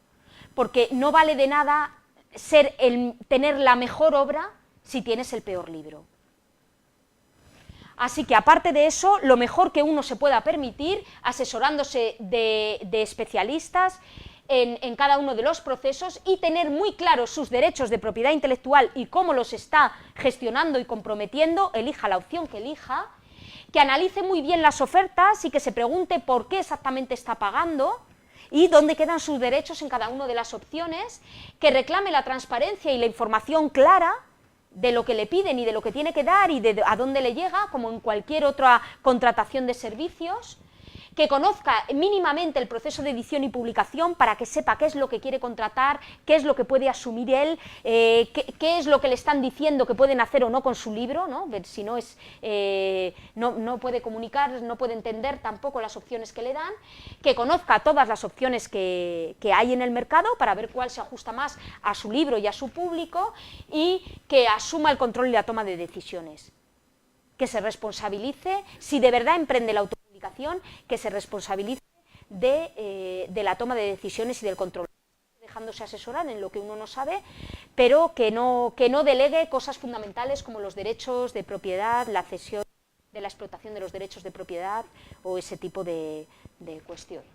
porque no vale de nada tener la mejor obra si tienes el peor libro. Así que, aparte de eso, lo mejor que uno se pueda permitir, asesorándose de especialistas en cada uno de los procesos y tener muy claros sus derechos de propiedad intelectual y cómo los está gestionando y comprometiendo, elija la opción que elija, que analice muy bien las ofertas y que se pregunte por qué exactamente está pagando y dónde quedan sus derechos en cada una de las opciones, que reclame la transparencia y la información clara de lo que le piden y de lo que tiene que dar y de a dónde le llega, como en cualquier otra contratación de servicios, que conozca mínimamente el proceso de edición y publicación para que sepa qué es lo que quiere contratar, qué es lo que puede asumir él, qué es lo que le están diciendo que pueden hacer o no con su libro, ¿no? Si no, no puede comunicar, no puede entender tampoco las opciones que le dan, que conozca todas las opciones que hay en el mercado para ver cuál se ajusta más a su libro y a su público, y que asuma el control y la toma de decisiones, que se responsabilice, si de verdad emprende la autopublicación, que se responsabilice de la toma de decisiones y del control, dejándose asesorar en lo que uno no sabe, pero que no delegue cosas fundamentales como los derechos de propiedad, la cesión de la explotación de los derechos de propiedad o ese tipo de cuestiones.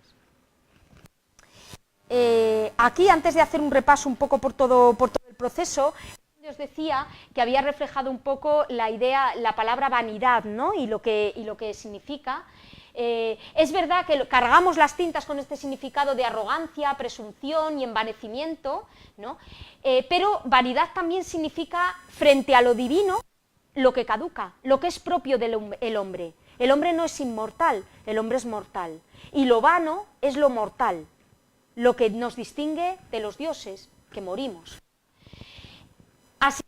Aquí, antes de hacer un repaso un poco por todo el proceso, os decía que había reflejado un poco la idea, la palabra vanidad, ¿no? y lo que significa. Es verdad que cargamos las tintas con este significado de arrogancia, presunción y envanecimiento, ¿no? Pero vanidad también significa, frente a lo divino, lo que caduca, lo que es propio del hombre. El hombre no es inmortal, el hombre es mortal. Y lo vano es lo mortal, lo que nos distingue de los dioses, que morimos. Así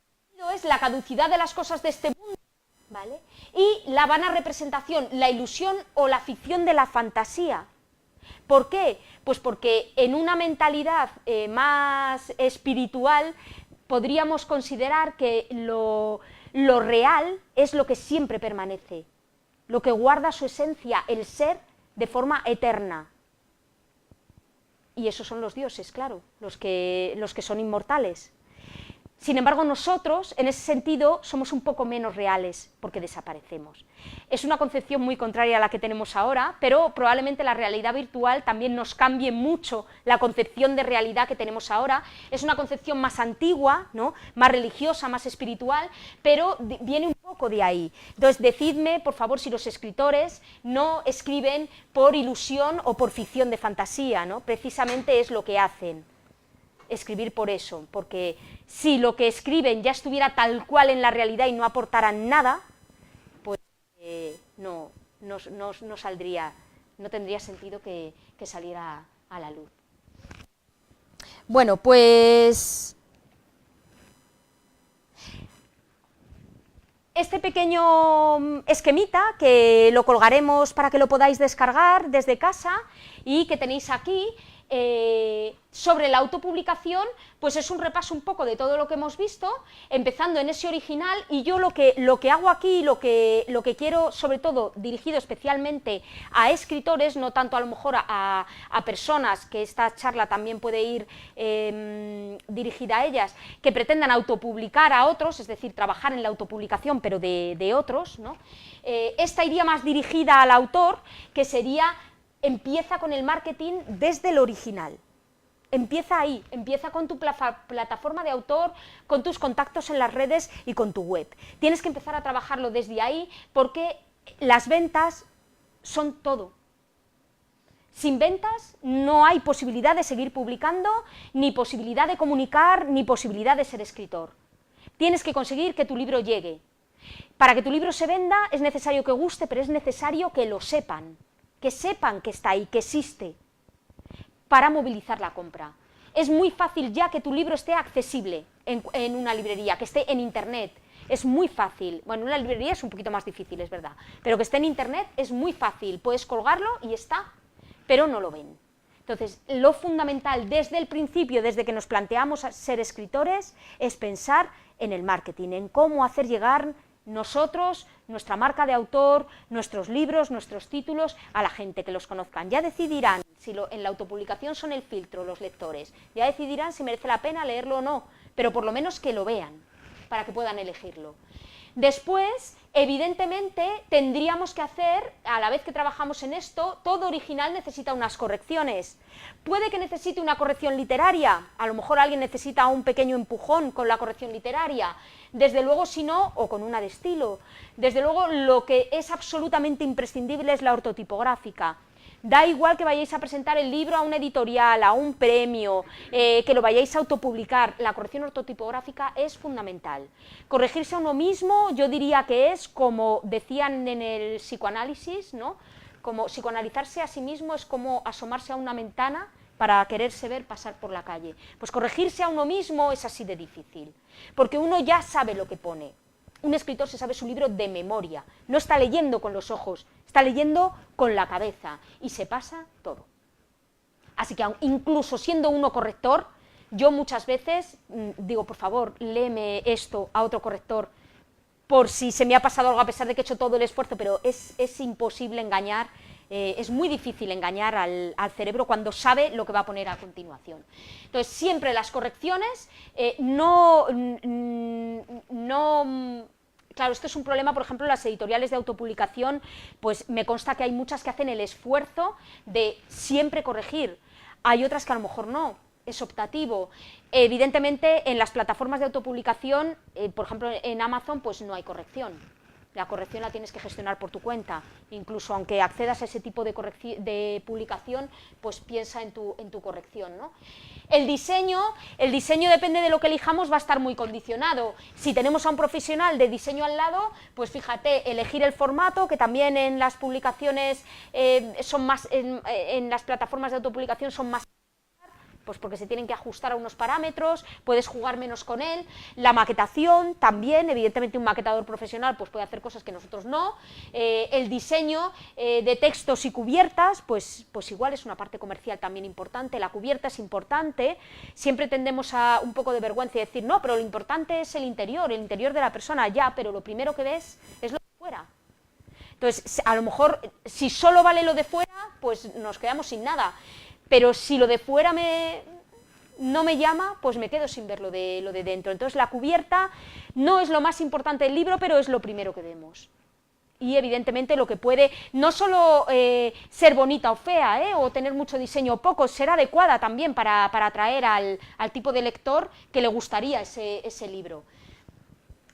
es la caducidad de las cosas de este mundo, ¿vale? Y la vana representación, la ilusión o la ficción de la fantasía. ¿Por qué? Pues porque en una mentalidad más espiritual podríamos considerar que lo real es lo que siempre permanece, lo que guarda su esencia, el ser, de forma eterna. Y esos son los dioses, claro, los que son inmortales. Sin embargo, nosotros, en ese sentido, somos un poco menos reales, porque desaparecemos. Es una concepción muy contraria a la que tenemos ahora, pero probablemente la realidad virtual también nos cambie mucho la concepción de realidad que tenemos ahora. Es una concepción más antigua, ¿no?, más religiosa, más espiritual, pero viene un poco de ahí. Entonces, decidme, por favor, si los escritores no escriben por ilusión o por ficción de fantasía, ¿no? Precisamente es lo que hacen. Escribir por eso, porque si lo que escriben ya estuviera tal cual en la realidad y no aportaran nada, pues no saldría, no tendría sentido que saliera a la luz. Bueno, pues este pequeño esquemita que lo colgaremos para que lo podáis descargar desde casa y que tenéis aquí, sobre la autopublicación, pues es un repaso un poco de todo lo que hemos visto, empezando en ese original, y yo lo que hago aquí, lo que quiero, sobre todo dirigido especialmente a escritores, no tanto a lo mejor a personas, que esta charla también puede ir dirigida a ellas, que pretendan autopublicar a otros, es decir, trabajar en la autopublicación, pero de otros, ¿no? Esta iría más dirigida al autor, que sería: empieza con el marketing desde el original. Empieza ahí, empieza con tu plataforma de autor, con tus contactos en las redes y con tu web. Tienes que empezar a trabajarlo desde ahí, porque las ventas son todo. Sin ventas no hay posibilidad de seguir publicando, ni posibilidad de comunicar, ni posibilidad de ser escritor. Tienes que conseguir que tu libro llegue. Para que tu libro se venda es necesario que guste, pero es necesario que lo sepan. Que sepan que está ahí, que existe, para movilizar la compra. Es muy fácil ya que tu libro esté accesible en una librería, que esté en internet, es muy fácil. Bueno, en una librería es un poquito más difícil, es verdad, pero que esté en internet es muy fácil, puedes colgarlo y está, pero no lo ven. Entonces, lo fundamental desde el principio, desde que nos planteamos ser escritores, es pensar en el marketing, en cómo hacer llegar nosotros, nuestra marca de autor, nuestros libros, nuestros títulos, a la gente, que los conozcan. Ya decidirán si en la autopublicación son el filtro los lectores, ya decidirán si merece la pena leerlo o no, pero por lo menos que lo vean, para que puedan elegirlo. Después, evidentemente, tendríamos que hacer, a la vez que trabajamos en esto, todo original necesita unas correcciones. Puede que necesite una corrección literaria, a lo mejor alguien necesita un pequeño empujón con la corrección literaria, desde luego, si no, o con una de estilo. Desde luego, lo que es absolutamente imprescindible es la ortotipográfica. Da igual que vayáis a presentar el libro a una editorial, a un premio, que lo vayáis a autopublicar, la corrección ortotipográfica es fundamental. Corregirse a uno mismo, yo diría que es, como decían en el psicoanálisis, ¿no?, como psicoanalizarse a sí mismo es como asomarse a una ventana para quererse ver pasar por la calle. Pues corregirse a uno mismo es así de difícil, porque uno ya sabe lo que pone. Un escritor se sabe su libro de memoria, no está leyendo con los ojos, está leyendo con la cabeza, y se pasa todo. Así que incluso siendo uno corrector, yo muchas veces digo, por favor, léeme esto a otro corrector, por si se me ha pasado algo, a pesar de que he hecho todo el esfuerzo, pero es imposible engañar, es muy difícil engañar al cerebro cuando sabe lo que va a poner a continuación. Entonces, siempre las correcciones claro, esto es un problema, por ejemplo, en las editoriales de autopublicación, pues me consta que hay muchas que hacen el esfuerzo de siempre corregir, hay otras que a lo mejor no, es optativo. Evidentemente, en las plataformas de autopublicación, por ejemplo, en Amazon, pues no hay corrección. La corrección la tienes que gestionar por tu cuenta. Incluso aunque accedas a ese tipo de publicación, pues piensa en tu corrección, ¿no? El diseño depende de lo que elijamos, va a estar muy condicionado. Si tenemos a un profesional de diseño al lado, pues fíjate, elegir el formato, que también en las publicaciones son más, en las plataformas de autopublicación son más, pues porque se tienen que ajustar a unos parámetros, puedes jugar menos con él. La maquetación también, evidentemente un maquetador profesional pues puede hacer cosas que nosotros no. El diseño de textos y cubiertas, pues igual es una parte comercial también importante. La cubierta es importante, siempre tendemos a un poco de vergüenza y decir, no, pero lo importante es el interior de la persona, ya, pero lo primero que ves es lo de fuera. Entonces, a lo mejor, si solo vale lo de fuera, pues nos quedamos sin nada. Pero si lo de fuera no me llama, pues me quedo sin ver lo de dentro. Entonces la cubierta no es lo más importante del libro, pero es lo primero que vemos. Y evidentemente lo que puede, no solo ser bonita o fea, o tener mucho diseño o poco, ser adecuada también para atraer al tipo de lector que le gustaría ese libro.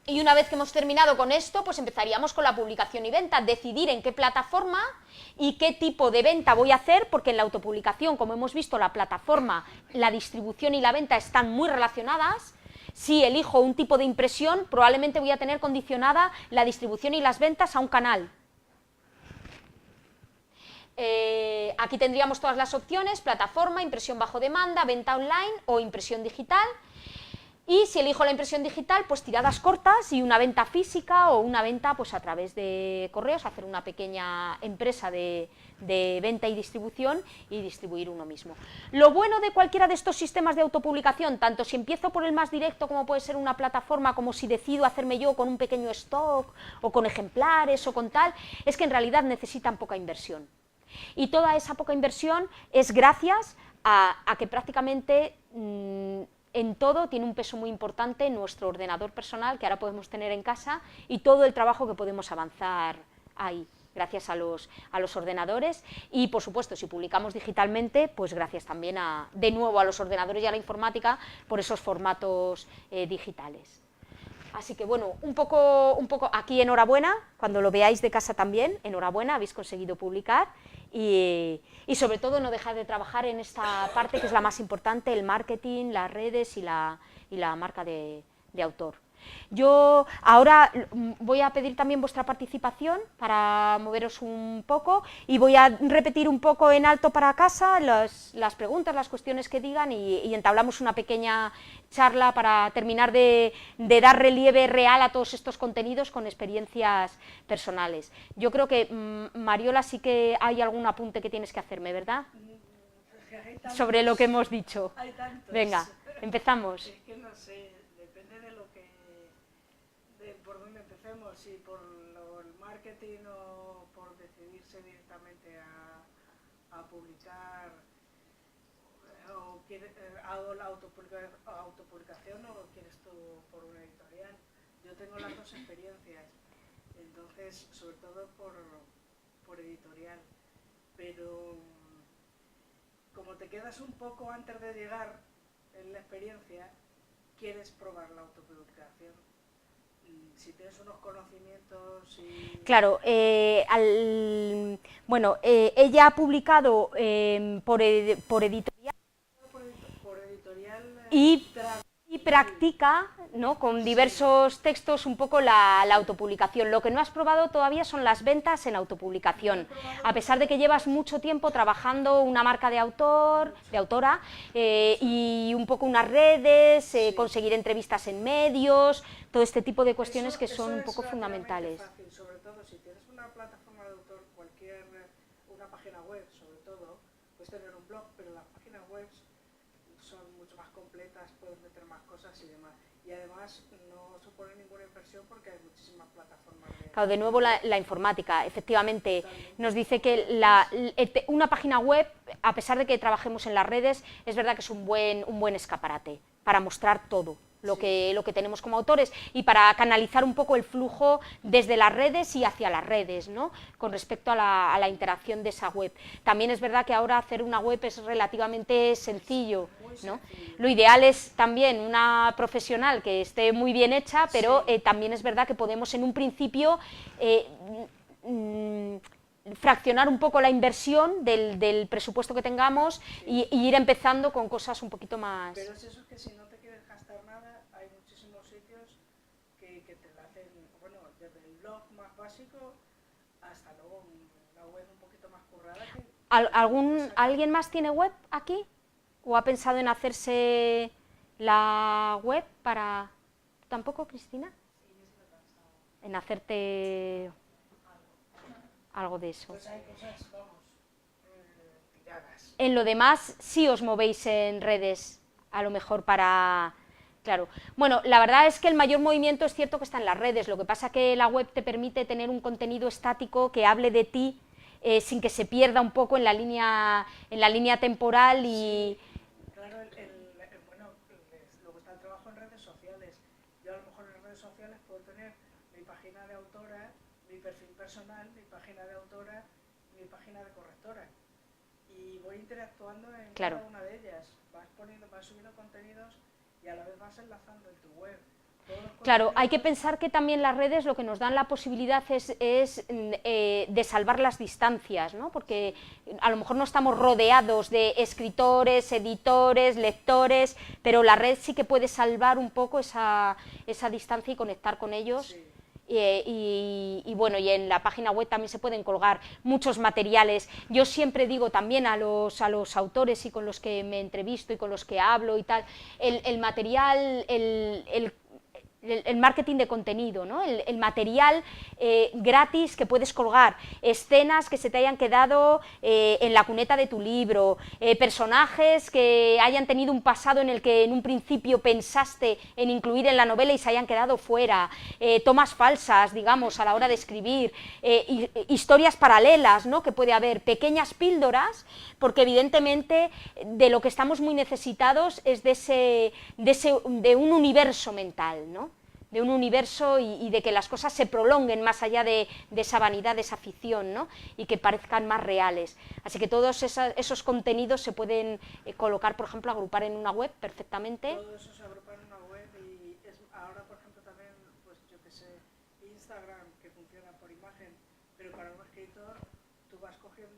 Y una vez que hemos terminado con esto, pues empezaríamos con la publicación y venta, decidir en qué plataforma y qué tipo de venta voy a hacer, porque en la autopublicación, como hemos visto, la plataforma, la distribución y la venta están muy relacionadas. Si elijo un tipo de impresión, probablemente voy a tener condicionada la distribución y las ventas a un canal. Aquí tendríamos todas las opciones: plataforma, impresión bajo demanda, venta online o impresión digital. Y si elijo la impresión digital, pues tiradas cortas y una venta física o una venta pues a través de correos, hacer una pequeña empresa de venta y distribución y distribuir uno mismo. Lo bueno de cualquiera de estos sistemas de autopublicación, tanto si empiezo por el más directo como puede ser una plataforma, como si decido hacerme yo con un pequeño stock o con ejemplares o con tal, es que en realidad necesitan poca inversión. Y toda esa poca inversión es gracias a que prácticamente en todo tiene un peso muy importante nuestro ordenador personal, que ahora podemos tener en casa, y todo el trabajo que podemos avanzar ahí, gracias a los ordenadores. Y por supuesto, si publicamos digitalmente, pues gracias también de nuevo a los ordenadores y a la informática por esos formatos digitales. Así que bueno, un poco aquí enhorabuena, cuando lo veáis de casa también, enhorabuena, habéis conseguido publicar. Y sobre todo no dejar de trabajar en esta parte que es la más importante, el marketing, las redes y la marca de autor. Yo ahora voy a pedir también vuestra participación para moveros un poco y voy a repetir un poco en alto para casa las preguntas, las cuestiones que digan y entablamos una pequeña charla para terminar de dar relieve real a todos estos contenidos con experiencias personales. Yo creo que, Mariola, sí que hay algún apunte que tienes que hacerme, ¿verdad? Sobre lo que hemos dicho. Hay tantos. Venga, empezamos. Es que no sé, depende de por dónde empecemos, si por el marketing o por decidirse directamente a publicar, o hago la autopublicación o quieres tú por una editorial. Yo tengo las dos experiencias, entonces sobre todo por editorial, pero como te quedas un poco antes de llegar en la experiencia, quieres probar la autopublicación. Si tienes unos conocimientos y... Claro, bueno, ella ha publicado por editorial y practica, ¿no?, con diversos textos un poco la autopublicación. Lo que no has probado todavía son las ventas en autopublicación, a pesar de que llevas mucho tiempo trabajando una marca de autora, y un poco unas redes, conseguir entrevistas en medios, todo este tipo de cuestiones que son un poco fundamentales. Fácil, sobre todo si tienes una plataforma de autor, una página web sobre todo, puedes tener un blog, pero las páginas web son mucho más completas, puedes meter más cosas y demás. Y además no supone ninguna inversión porque hay muchísimas plataformas. Claro, de nuevo la informática, efectivamente, nos dice que una página web, a pesar de que trabajemos en las redes, es verdad que es un buen escaparate para mostrar todo lo que tenemos como autores y para canalizar un poco el flujo desde las redes y hacia las redes, ¿no?, con respecto a la interacción de esa web. También es verdad que ahora hacer una web es relativamente sencillo, ¿no? Lo ideal es también una profesional que esté muy bien hecha, pero también es verdad que podemos en un principio fraccionar un poco la inversión del presupuesto que tengamos y ir empezando con cosas un poquito más... Pero es eso, que si no te quieres gastar nada, hay muchísimos sitios que te la hacen, bueno, desde el blog más básico hasta luego una web un poquito más currada. ¿Alguien más tiene web aquí? ¿O ha pensado en hacerse la web para...? ¿Tampoco, Cristina? En hacerte algo de eso. Pues hay cosas, vamos, tiradas. En lo demás, sí os movéis en redes, a lo mejor para... Claro. Bueno, la verdad es que el mayor movimiento es cierto que está en las redes, lo que pasa que la web te permite tener un contenido estático que hable de ti sin que se pierda un poco en la línea temporal y... Claro, bueno, luego está el trabajo en redes sociales. Yo a lo mejor en redes sociales puedo tener mi página de autora, mi perfil personal, mi página de autora, mi página de correctora. Y voy interactuando en cada una de ellas. Vas subiendo contenidos y a la vez vas enlazando en tu web. Claro, hay que pensar que también las redes lo que nos dan la posibilidad es de salvar las distancias, ¿no? Porque a lo mejor no estamos rodeados de escritores, editores, lectores, pero la red sí que puede salvar un poco esa distancia y conectar con ellos. Sí. Y bueno, y en la página web también se pueden colgar muchos materiales. Yo siempre digo también a los autores y con los que me entrevisto y con los que hablo y tal, el material, el marketing de contenido, ¿no? El material gratis que puedes colgar, escenas que se te hayan quedado en la cuneta de tu libro, personajes que hayan tenido un pasado en el que en un principio pensaste en incluir en la novela y se hayan quedado fuera, tomas falsas, digamos, a la hora de escribir, historias paralelas, ¿no? Que puede haber, pequeñas píldoras, porque evidentemente de lo que estamos muy necesitados es de un universo mental, ¿no? De un universo y de que las cosas se prolonguen más allá de esa vanidad, de esa ficción, ¿no? Y que parezcan más reales. Así que todos esos contenidos se pueden colocar, por ejemplo, agrupar en una web perfectamente. Todo eso se agrupa en una web y ahora, por ejemplo, también, pues yo que sé, Instagram, que funciona por imagen, pero para un escritor, tú coges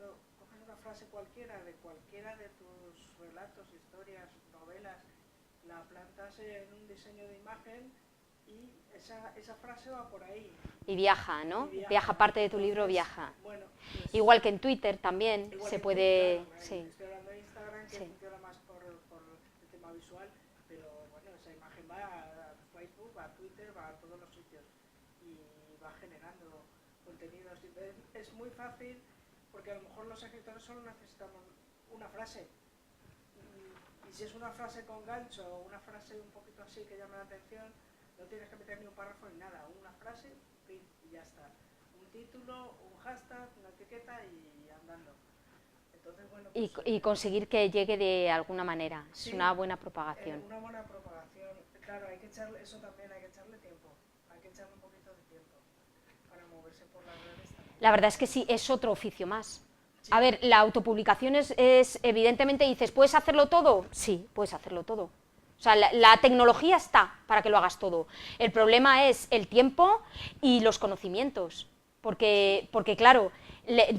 una frase cualquiera de tus relatos, historias, novelas, la plantas en un diseño de imagen y esa frase va por ahí. Y viaja, ¿no? Viaja parte de tu libro, viaja. Bueno, pues, igual que en Twitter también se puede... Claro, sí. Estoy hablando de Instagram, que funciona más por el tema visual, pero bueno, esa imagen va a Facebook, va a Twitter, va a todos los sitios y va generando contenidos. Es muy fácil porque a lo mejor los escritores solo necesitamos una frase. Y si es una frase con gancho o una frase un poquito así que llame la atención, no tienes que meter ni un párrafo ni nada, una frase y ya está. Un título, un hashtag, una etiqueta y andando. Entonces, bueno, pues, y conseguir que llegue de alguna manera, sí, es una buena propagación. Una buena propagación. Claro, eso también hay que echarle tiempo, hay que echarle un poquito de tiempo para moverse por las redes también. La verdad es que sí, es otro oficio más. Sí. A ver, la autopublicación es evidentemente dices, ¿puedes hacerlo todo? Sí, puedes hacerlo todo. O sea, la tecnología está para que lo hagas todo. El problema es el tiempo y los conocimientos. Porque claro,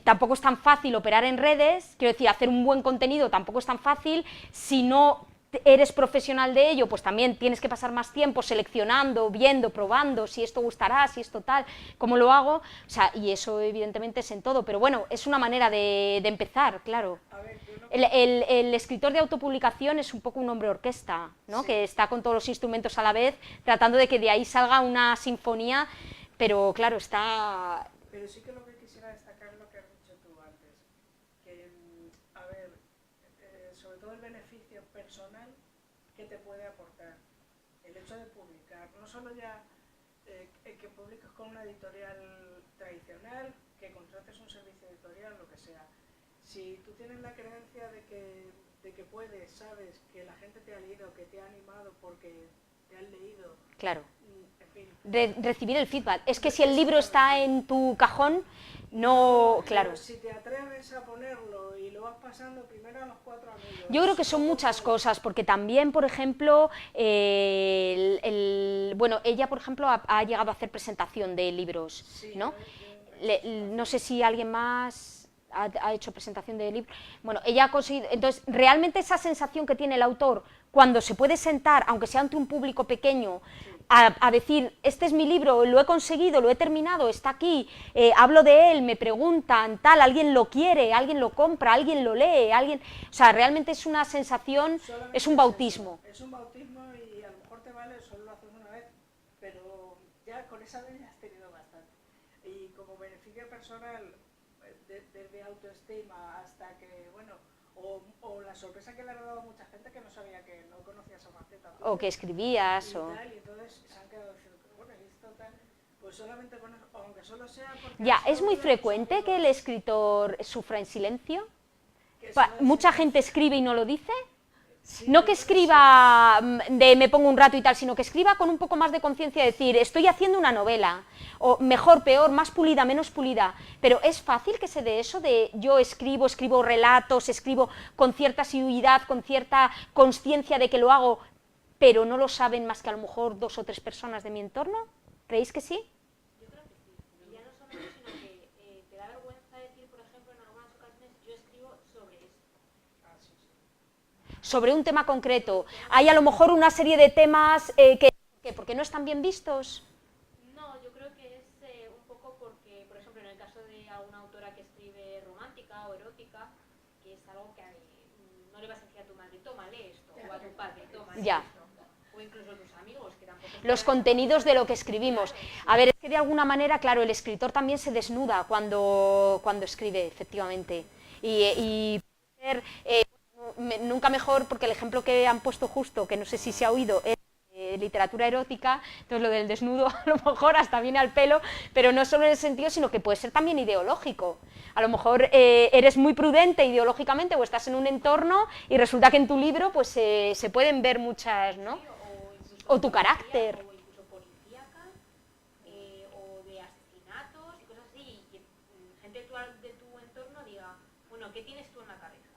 tampoco es tan fácil operar en redes, quiero decir, hacer un buen contenido tampoco es tan fácil. Si no eres profesional de ello, pues también tienes que pasar más tiempo seleccionando, viendo, probando, si esto gustará, si esto tal, cómo lo hago, o sea, y eso evidentemente es en todo, pero bueno, es una manera de empezar, claro. A ver, el escritor de autopublicación es un poco un hombre orquesta, ¿no? Sí. Que está con todos los instrumentos a la vez, tratando de que de ahí salga una sinfonía, pero claro, está... Pero sí que lo que quisiera destacar es lo que has dicho tú antes, que, a ver, sobre todo el beneficio personal que te puede aportar el hecho de publicar, no solo ya que publiques con una editorial tradicional, que contrates un servicio editorial, lo que sea. Si tú tienes la creencia de que puedes, sabes, que la gente te ha leído, que te ha animado porque te han leído. Claro. En fin. Recibir el feedback. Es que si el libro está en tu cajón, no, claro. Pero si te atreves a ponerlo y lo vas pasando primero a los 4 amigos. Yo creo que son muchas cosas, porque también, por ejemplo, bueno, ella, por ejemplo, ha llegado a hacer presentación de libros, Sí, ¿no? No sé si alguien más ha hecho presentación de libro, bueno, ella ha conseguido, entonces, realmente esa sensación que tiene el autor cuando se puede sentar, aunque sea ante un público pequeño, a decir, este es mi libro, lo he conseguido, lo he terminado, está aquí, hablo de él, me preguntan, tal, alguien lo quiere, alguien lo compra, alguien lo lee, alguien, o sea, realmente es una sensación, Solamente es un bautismo. Es un bautismo y a lo mejor te vale, solo lo haces una vez, pero ya con esa vez ya has tenido bastante. Y como beneficio personal, desde autoestima hasta que, bueno, o la sorpresa que le ha dado a mucha gente que no sabía, que no conocía esa faceta. O que escribías, y o... tal, y entonces se han quedado diciendo, pero bueno, y esto tal, pues solamente con eso, aunque solo sea porque... Ya, es muy frecuente que el escritor sufra en silencio. que eso no es- Mucha gente escribe y no lo dice. Sí, No que yo creo escriba de me pongo un rato y tal, sino que escriba con un poco más de conciencia, de decir, estoy haciendo una novela, o mejor, peor, más pulida, menos pulida, pero es fácil que se dé eso de yo escribo relatos, escribo con cierta asiduidad, con cierta conciencia de que lo hago, pero no lo saben más que a lo mejor 2 o 3 personas de mi entorno. ¿Creéis que sí? Yo creo que sí. Y ya no solo eso, sino que te da vergüenza decir, por ejemplo, en algunas ocasiones, yo escribo sobre esto. Ah, sí, sí. Sobre un tema concreto. Hay a lo mejor una serie de temas porque no están bien vistos. No, yo creo que es un poco porque, por ejemplo, en el caso de alguna autora que escribe romántica o erótica, que es algo que no le vas a decir a tu madre, toma, lee esto, o a tu padre, toma, lee Ya. esto. O incluso a tus amigos, que tampoco... Los contenidos de lo que escribimos. A ver, es que de alguna manera, claro, el escritor también se desnuda cuando escribe, efectivamente. Y puede ser, nunca mejor, porque el ejemplo que han puesto justo, que no sé si se ha oído, es literatura erótica, entonces lo del desnudo a lo mejor hasta viene al pelo, pero no solo en el sentido, sino que puede ser también ideológico. A lo mejor eres muy prudente ideológicamente o estás en un entorno y resulta que en tu libro pues se pueden ver muchas, ¿no? O tu carácter. O incluso policíaca, o de asesinatos y cosas así, y que gente de tu entorno diga, bueno, ¿qué tienes tú en la cabeza?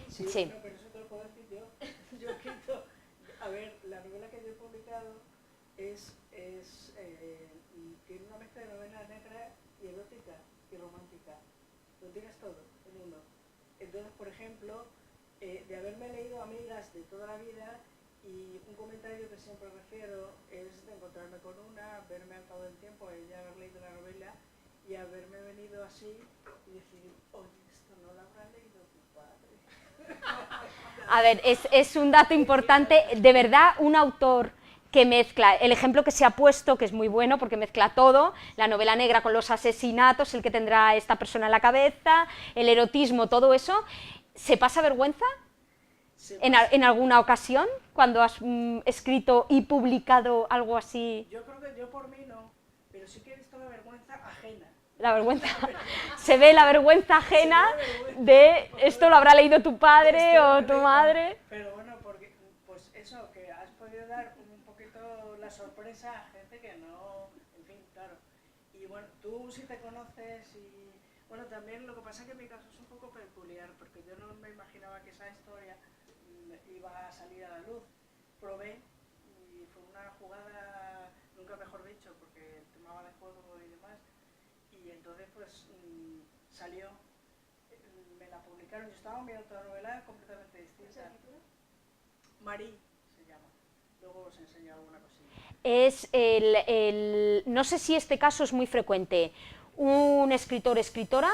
Sí, Sí. no, pero eso te lo puedo decir yo. Yo he escrito, a ver, la novela que yo he publicado tiene una mezcla de novela negra y erótica y romántica. Lo tienes todo en uno. Entonces, por ejemplo, de haberme leído Amigas de toda la vida, y un comentario que siempre refiero es de encontrarme con una, verme al cabo del tiempo, ella haber leído la novela y haberme venido así y decir, oye, esto no lo habrá leído tu padre. A ver, es un dato importante, de verdad, un autor que mezcla, el ejemplo que se ha puesto, que es muy bueno porque mezcla todo, la novela negra con los asesinatos, el que tendrá esta persona en la cabeza, el erotismo, todo eso, ¿se pasa vergüenza en alguna ocasión cuando has escrito y publicado algo así? Yo creo que yo por mí no, pero sí que he visto la vergüenza ajena. La vergüenza, se ve la vergüenza ajena de esto lo habrá leído tu padre o tu madre. Pero bueno, porque pues eso, que has podido dar un poquito la sorpresa a gente que no, en fin, claro. Y bueno, tú sí te conoces y bueno, también lo que pasa es que en mi caso es un poco peculiar, porque yo no me imaginaba que esa historia iba a salir a la luz. Probé y fue una jugada, nunca mejor dicho, porque el tema va de juego y demás. Y entonces pues salió, me la publicaron, yo estaba viendo otra novela completamente distinta. Marí se llama, luego os enseño alguna cosilla. No sé si este caso es muy frecuente, un escritor o escritora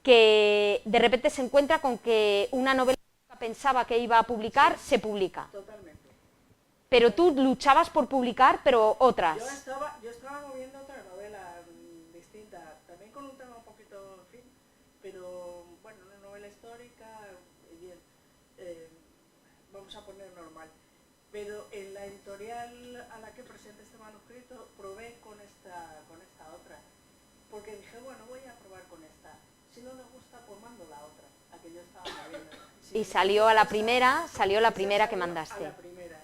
que de repente se encuentra con que una novela que pensaba que iba a publicar, se publica. Totalmente. Pero tú luchabas por publicar, pero otras. Yo estaba moviendo otra novela distinta, también con un tema un poquito, en fin, pero bueno, una novela histórica, bien, vamos a poner normal. Pero en la editorial a la que presente este manuscrito probé con esta otra, porque dije, bueno, voy a probar con esta. Si no me gusta, pues mando la otra, la que yo estaba moviendo. Y salió a la primera, salió la primera que mandaste. A la primera.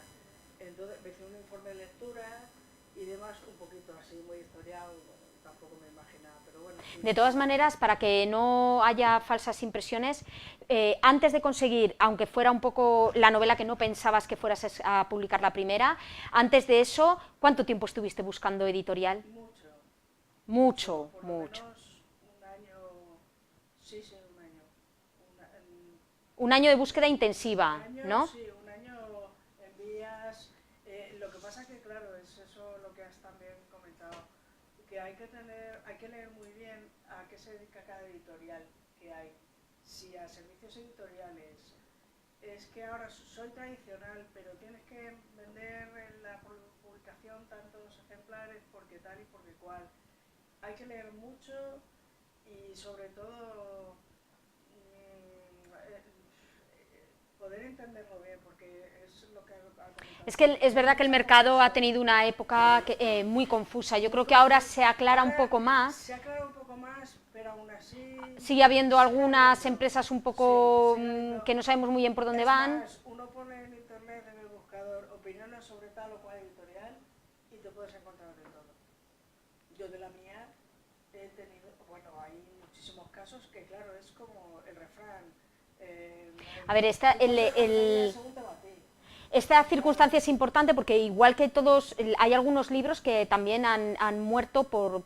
Entonces me hice un informe de lectura y demás, un poquito así, muy historiado, bueno, tampoco me imaginaba, pero bueno. De todas maneras, para que no haya falsas impresiones, antes de conseguir, aunque fuera un poco la novela que no pensabas que fueras a publicar la primera, antes de eso, ¿cuánto tiempo estuviste buscando editorial? Mucho. Mucho, Por lo mucho. menos un año, sí, Un año de búsqueda intensiva, Un año, ¿no? sí, un año envías. Lo que pasa que, claro, es eso lo que has también comentado, que hay que leer muy bien a qué se dedica cada editorial que hay. Si a servicios editoriales es que ahora soy tradicional, pero tienes que vender en la publicación tantos ejemplares porque tal y porque cual. Hay que leer mucho y sobre todo poder entenderlo bien, porque es lo que ha comentado. Es que es verdad que el mercado ha tenido una época muy confusa. Yo creo que ahora se aclara un poco más. Se aclara un poco más, pero aún así... Sigue habiendo algunas empresas un poco sí, que no sabemos muy bien por dónde van. Más, uno pone en internet en el buscador opiniones sobre tal o cual editorial y te puedes encontrar de todo. Yo de la mía he tenido, bueno, hay muchísimos casos que claro, es como el refrán. A ver, esta circunstancia es importante porque igual que todos, hay algunos libros que también han muerto por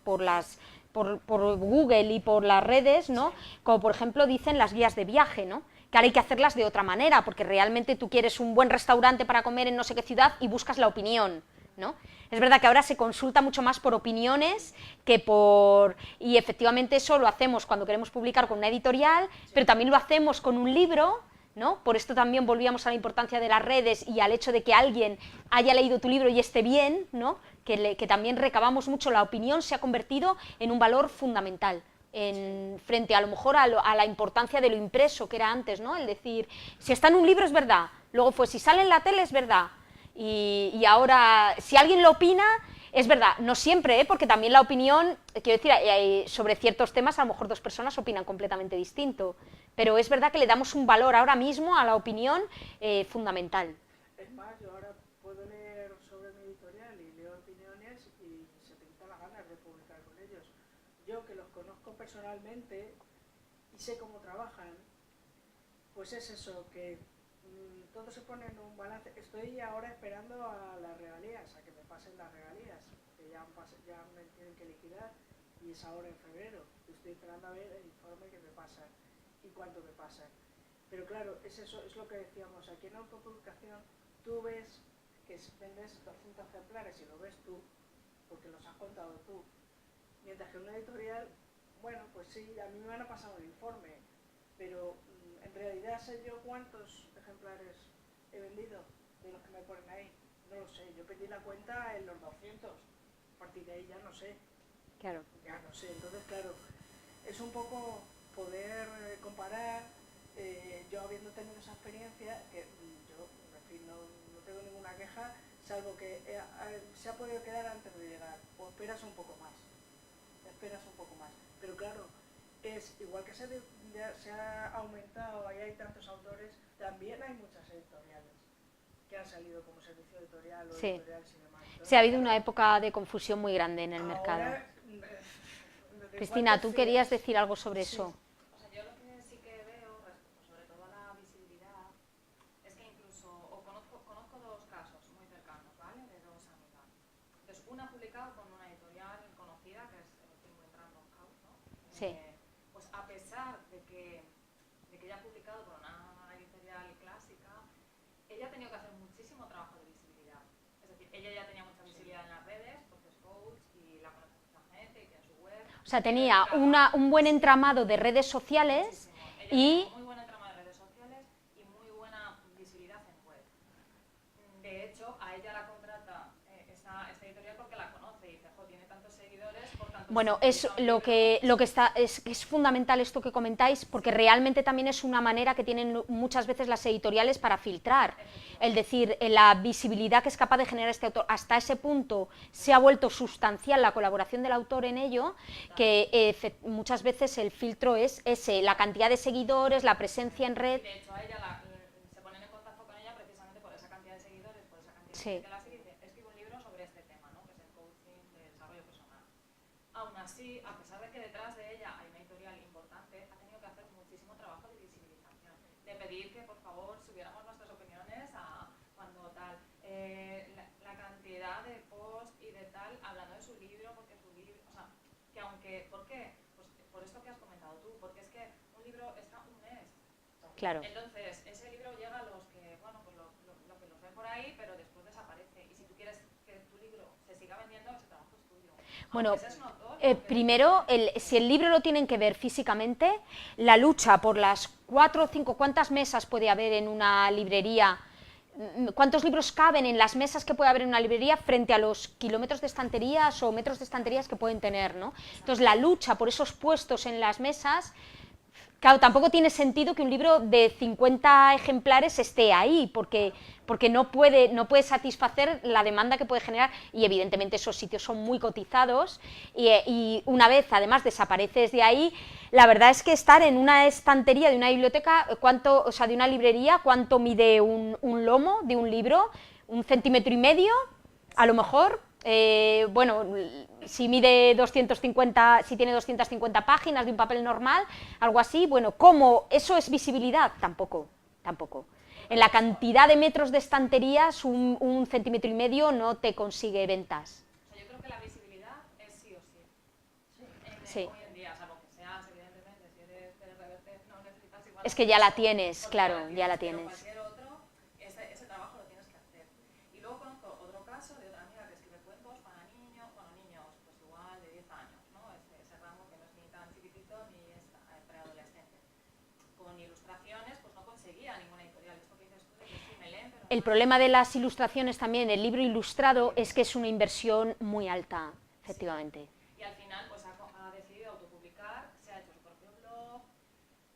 Google y por las redes, ¿no? Como por ejemplo dicen las guías de viaje, ¿no? Que ahora hay que hacerlas de otra manera, porque realmente tú quieres un buen restaurante para comer en no sé qué ciudad y buscas la opinión, ¿no? Es verdad que ahora se consulta mucho más por opiniones que por... Y efectivamente eso lo hacemos cuando queremos publicar con una editorial, pero también lo hacemos con un libro, ¿no? Por esto también volvíamos a la importancia de las redes y al hecho de que alguien haya leído tu libro y esté bien, ¿no? Que también recabamos mucho, la opinión se ha convertido en un valor fundamental. Frente a lo mejor a la importancia de lo impreso que era antes, ¿no? El decir, si está en un libro es verdad, luego si sale en la tele es verdad, y ahora si alguien lo opina es verdad, no siempre, porque también la opinión, quiero decir, sobre ciertos temas a lo mejor dos personas opinan completamente distinto, pero es verdad que le damos un valor ahora mismo a la opinión fundamental. Es más, yo ahora puedo leer sobre mi editorial y leo opiniones y se te quitan las ganas de publicar con ellos. Yo que los conozco personalmente y sé cómo trabajan, pues es eso, que todo se pone en un balance. Estoy ahora esperando a las regalías, a que me pasen las regalías, que ya me tienen que liquidar y es ahora en febrero. Estoy esperando a ver el informe que me pasan y cuánto me pasan. Pero claro, es eso, es lo que decíamos, aquí en autopublicación tú ves que vendes 200 ejemplares y lo ves tú, porque los has contado tú. Mientras que en una editorial, bueno, pues sí, a mí me van a pasar un informe, pero en realidad sé yo cuántos ejemplares he vendido de los que me ponen ahí. No lo sé, yo pedí la cuenta en los 200, a partir de ahí ya no sé. Claro. Ya no sé, entonces claro, es un poco poder comparar, yo habiendo tenido esa experiencia, que yo, en fin, no tengo ninguna queja, salvo que se ha podido quedar antes de llegar, o esperas un poco más, pero claro, es igual que se ha aumentado y hay tantos autores, también hay muchas editoriales que han salido como servicio editorial o editorial sin demás. Sí, ha habido una época de confusión muy grande en el mercado. Cristina, ¿tú querías decir algo sobre eso? O sea, yo lo que sí que veo, respecto sobre todo a la visibilidad, es que incluso, conozco dos casos muy cercanos, ¿vale? De dos amigas. Entonces, una ha publicado con una editorial conocida, que es el último entrando House, ¿no? Sí. Pues a pesar de que ella ha publicado con una editorial clásica, ella ha tenido que hacer muchísimo trabajo de visibilidad. Es decir, ella ya tenía mucha visibilidad en las redes, porque es coach y la conoce mucha gente y tiene su web. O sea, tenía un buen entramado de redes sociales y... Muy buen entramado de redes sociales y muy buena visibilidad en web. De hecho, a ella la contrata esta editorial porque la conoce y dice, jo, tiene tantos seguidores, por tanto... Bueno, es lo que está, es fundamental esto que comentáis, porque realmente también es una manera que tienen muchas veces las editoriales para filtrar. Es decir, la visibilidad que es capaz de generar este autor, hasta ese punto se ha vuelto sustancial la colaboración del autor en ello, que muchas veces el filtro es ese, la cantidad de seguidores, la presencia en red. Y de hecho, a ella se ponen en contacto con ella precisamente por esa cantidad de seguidores, por esa cantidad Sí. de gente que la sigue y dice, escribo un libro sobre este tema, ¿no? Que es el coaching de desarrollo personal. Aún así, a pesar de que detrás de ella hay una editorial importante, ha tenido que hacer muchísimo trabajo de visibilización, de pedir que por favor subiéramos nuestras opiniones a cuando tal, la cantidad de posts y de tal, hablando de su libro, porque su libro, o sea, que aunque, ¿por qué? Pues por esto que has comentado tú, porque es que un libro está un mes. Claro. Entonces, ese libro llega a los que, bueno, pues lo que los ven por ahí, pero después desaparece. Y si tú quieres que tu libro se siga vendiendo, ese trabajo es tuyo. Bueno, Aunque seas un autor, primero, si el libro lo tienen que ver físicamente, la lucha por las 4 o 5, ¿cuántas mesas puede haber en una librería? ¿Cuántos libros caben en las mesas que puede haber en una librería frente a los kilómetros de estanterías o metros de estanterías que pueden tener, ¿no? Entonces, la lucha por esos puestos en las mesas, claro, tampoco tiene sentido que un libro de 50 ejemplares esté ahí, porque no puede satisfacer la demanda que puede generar, y evidentemente esos sitios son muy cotizados, y una vez además desapareces de ahí, la verdad es que estar en una estantería de una biblioteca, de una librería, ¿cuánto mide un lomo de un libro? 1,5 centímetros, a lo mejor. Bueno, si mide 250, si tiene 250 páginas de un papel normal, algo así, bueno, ¿cómo? ¿Eso es visibilidad? Tampoco. En la cantidad de metros de estanterías, 1,5 centímetros no te consigue ventas. O sea, yo creo que la visibilidad es sí o sí. Sí. Hoy en día, salvo que seas, evidentemente, si eres Pérez Reverte, no necesitas igual. Es que ya la tienes, claro, ya la tienes. Cualquier otro, ese trabajo lo tienes que hacer. Y luego conozco otro caso de otra amiga que escribe cuentos para niños, pues igual de 10 años, ¿no? Ese rango que no es ni tan chiquitito ni es preadolescente. Con ilustraciones, pues no conseguía ninguna editorial. Esto que dices tú de que sí me leen, pero... El problema de las ilustraciones también, el libro ilustrado, es que es una inversión muy alta, efectivamente. Y al final, pues ha decidido autopublicar, se ha hecho su propio blog.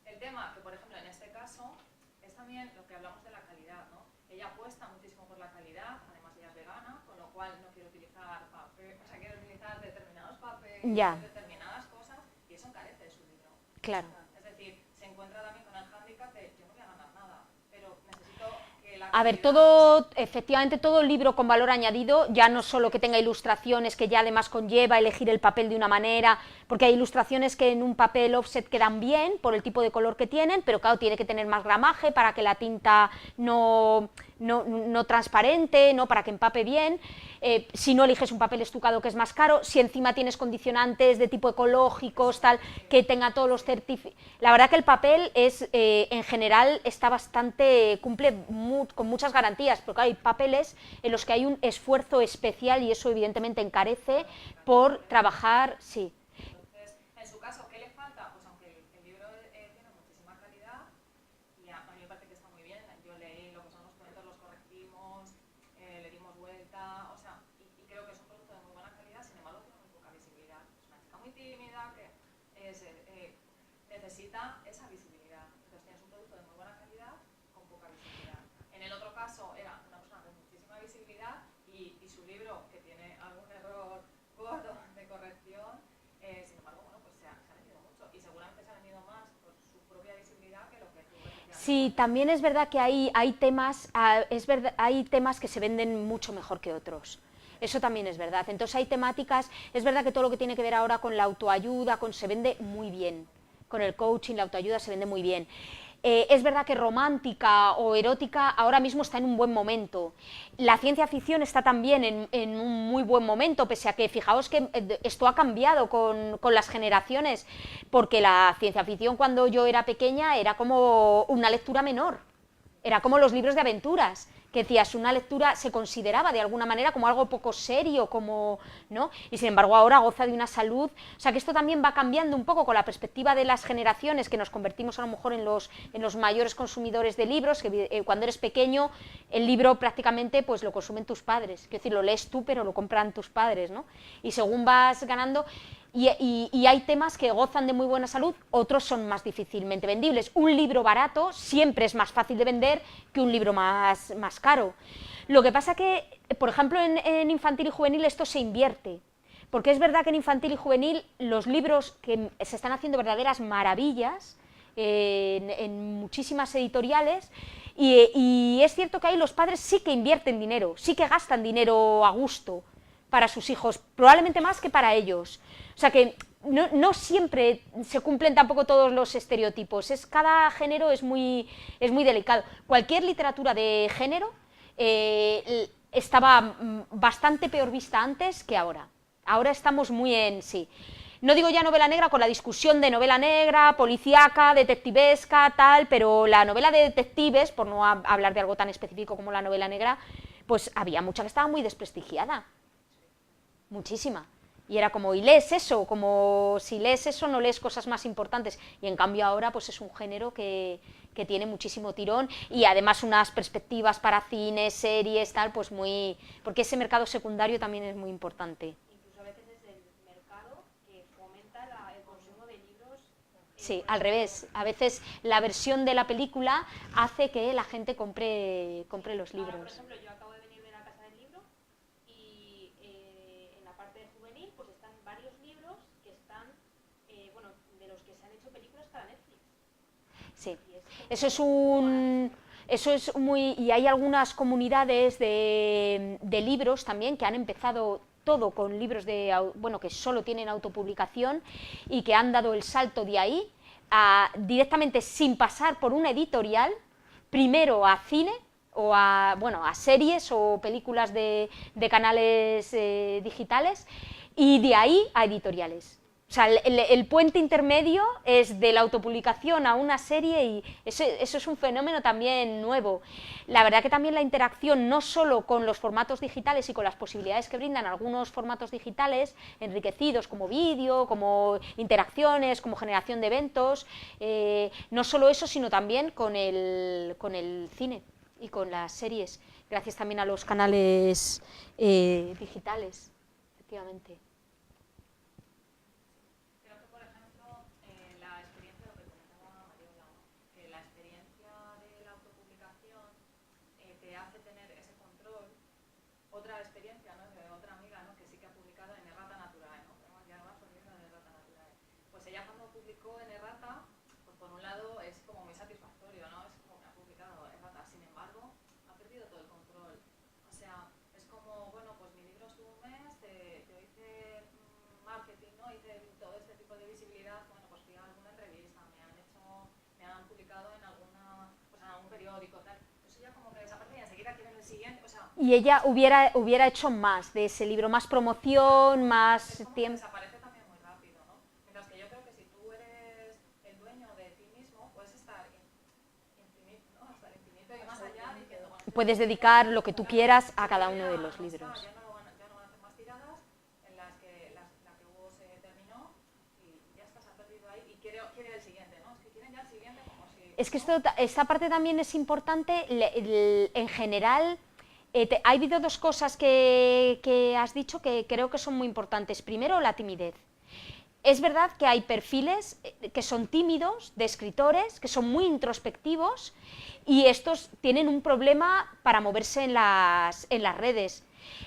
El tema, que por ejemplo en este caso, es también lo que hablamos de la calidad, ¿no? Ella apuesta muchísimo por la calidad, además ella es vegana, con lo cual no quiere utilizar papel, o sea, quiere utilizar determinados papeles, determinadas cosas, y eso encarece de su libro. Claro. Es decir, se encuentra también con el hándicap de yo no voy a ganar nada, pero necesito que la A ver, calidad... efectivamente todo libro con valor añadido, ya no solo que tenga ilustraciones, que ya además conlleva elegir el papel de una manera, porque hay ilustraciones que en un papel offset quedan bien por el tipo de color que tienen, pero claro, tiene que tener más gramaje para que la tinta no transparente, ¿no? Para que empape bien. Si no eliges un papel estucado, que es más caro, si encima tienes condicionantes de tipo ecológicos, tal, que tenga todos los certificados. La verdad que el papel es, en general, está bastante, cumple con muchas garantías, porque hay papeles en los que hay un esfuerzo especial y eso evidentemente encarece por trabajar, sí. Entonces, en su caso, ¿qué le falta? Pues aunque el libro tiene muchísima calidad, y a mí me parece que está muy bien, yo leí lo que son los cuentos, los corregimos, le dimos vuelta, o sea, y creo que es un producto de muy buena calidad, sin embargo tiene muy poca visibilidad. Es una chica muy tímida que necesita esa visibilidad. Entonces tienes un producto de muy buena calidad con poca visibilidad. En el otro caso era una persona con muchísima visibilidad y su libro, que tiene algún error gordo de corrección, sin embargo, bueno, pues se ha vendido mucho y seguramente se ha vendido más por su propia visibilidad que lo que tú efectivamente. Sí, también es verdad que hay temas que se venden mucho mejor que otros. Eso también es verdad. Entonces hay temáticas, es verdad que todo lo que tiene que ver ahora con la autoayuda, se vende muy bien. Con el coaching, la autoayuda se vende muy bien. Es verdad que romántica o erótica ahora mismo está en un buen momento. La ciencia ficción está también en un muy buen momento, pese a que, fijaos que esto ha cambiado con las generaciones, porque la ciencia ficción cuando yo era pequeña era como una lectura menor, era como los libros de aventuras, que decías, una lectura se consideraba de alguna manera como algo poco serio, como, ¿no? Y sin embargo ahora goza de una salud, o sea que esto también va cambiando un poco con la perspectiva de las generaciones, que nos convertimos a lo mejor en los mayores consumidores de libros, que cuando eres pequeño el libro prácticamente pues lo consumen tus padres, es decir, lo lees tú pero lo compran tus padres, ¿no? Y según vas ganando... Y hay temas que gozan de muy buena salud, otros son más difícilmente vendibles. Un libro barato siempre es más fácil de vender que un libro más caro. Lo que pasa que, por ejemplo, en infantil y juvenil esto se invierte, porque es verdad que en infantil y juvenil los libros que se están haciendo verdaderas maravillas en muchísimas editoriales, y es cierto que ahí los padres sí que invierten dinero, sí que gastan dinero a gusto para sus hijos, probablemente más que para ellos. O sea que no siempre se cumplen tampoco todos los estereotipos, cada género es muy delicado. Cualquier literatura de género estaba bastante peor vista antes que ahora. Ahora estamos muy en sí. no digo ya novela negra con la discusión de novela negra, policíaca, detectivesca, tal, pero la novela de detectives, por no hablar de algo tan específico como la novela negra, pues había mucha que estaba muy desprestigiada, muchísima. Y era como, ¿y lees eso? Como, si lees eso no lees cosas más importantes. Y en cambio ahora pues es un género que tiene muchísimo tirón y además unas perspectivas para cine, series, tal, pues muy... Porque ese mercado secundario también es muy importante. Incluso a veces es el mercado que fomenta el consumo de libros. Sí, al revés. A veces la versión de la película hace que la gente compre los libros. Ahora, por ejemplo, yo acabo de venir de la Casa del Libro y en la parte de juvenil pues están varios libros que están, bueno, de los que se han hecho películas para Netflix. Sí, eso es muy... Y hay algunas comunidades de libros también que han empezado todo con libros bueno, que solo tienen autopublicación y que han dado el salto de ahí directamente sin pasar por una editorial, primero a cine o bueno, a series o películas de canales digitales y de ahí a editoriales. O sea, el puente intermedio es de la autopublicación a una serie y eso es un fenómeno también nuevo. La verdad que también la interacción no solo con los formatos digitales y con las posibilidades que brindan algunos formatos digitales enriquecidos como vídeo, como interacciones, como generación de eventos, no solo eso, sino también con el cine y con las series, gracias también a los canales digitales, efectivamente. Otra experiencia, ¿no?, de otra amiga, ¿no?, que sí que ha publicado en Errata Naturae, ¿no? Tenemos ya más volviendo en Errata Naturae. Pues ella cuando publicó en Errata, pues por un lado es como muy satisfactorio, ¿no? Es como que ha publicado Errata, sin embargo, ha perdido todo el control. O sea, es como, bueno, pues mi libro estuvo un mes, yo hice marketing, ¿no? Hice todo este tipo de visibilidad, bueno, pues fui a alguna revista, me han publicado en pues en algún periódico, tal. Eso ya como que desaparece y enseguida quieren el siguiente, o sea... Y ella hubiera hecho más de ese libro, más promoción, más tiempo. Desaparece también muy rápido, ¿no? Mientras que yo creo que si tú eres el dueño de ti mismo, puedes estar infinito, ¿no? Hasta el infinito y más allá diciendo... Bueno, puedes dedicar lo que tú quieras a cada uno de los libros. Ya no van a hacer más tiradas, en las que la que hubo se terminó y ya está, se ha perdido ahí y quiere el siguiente, ¿no? Es que quieren ya el siguiente como si... Es que esta parte también es importante, en general... ha habido dos cosas que has dicho que creo que son muy importantes. Primero, la timidez. Es verdad que hay perfiles que son tímidos, de escritores, que son muy introspectivos y estos tienen un problema para moverse en las redes.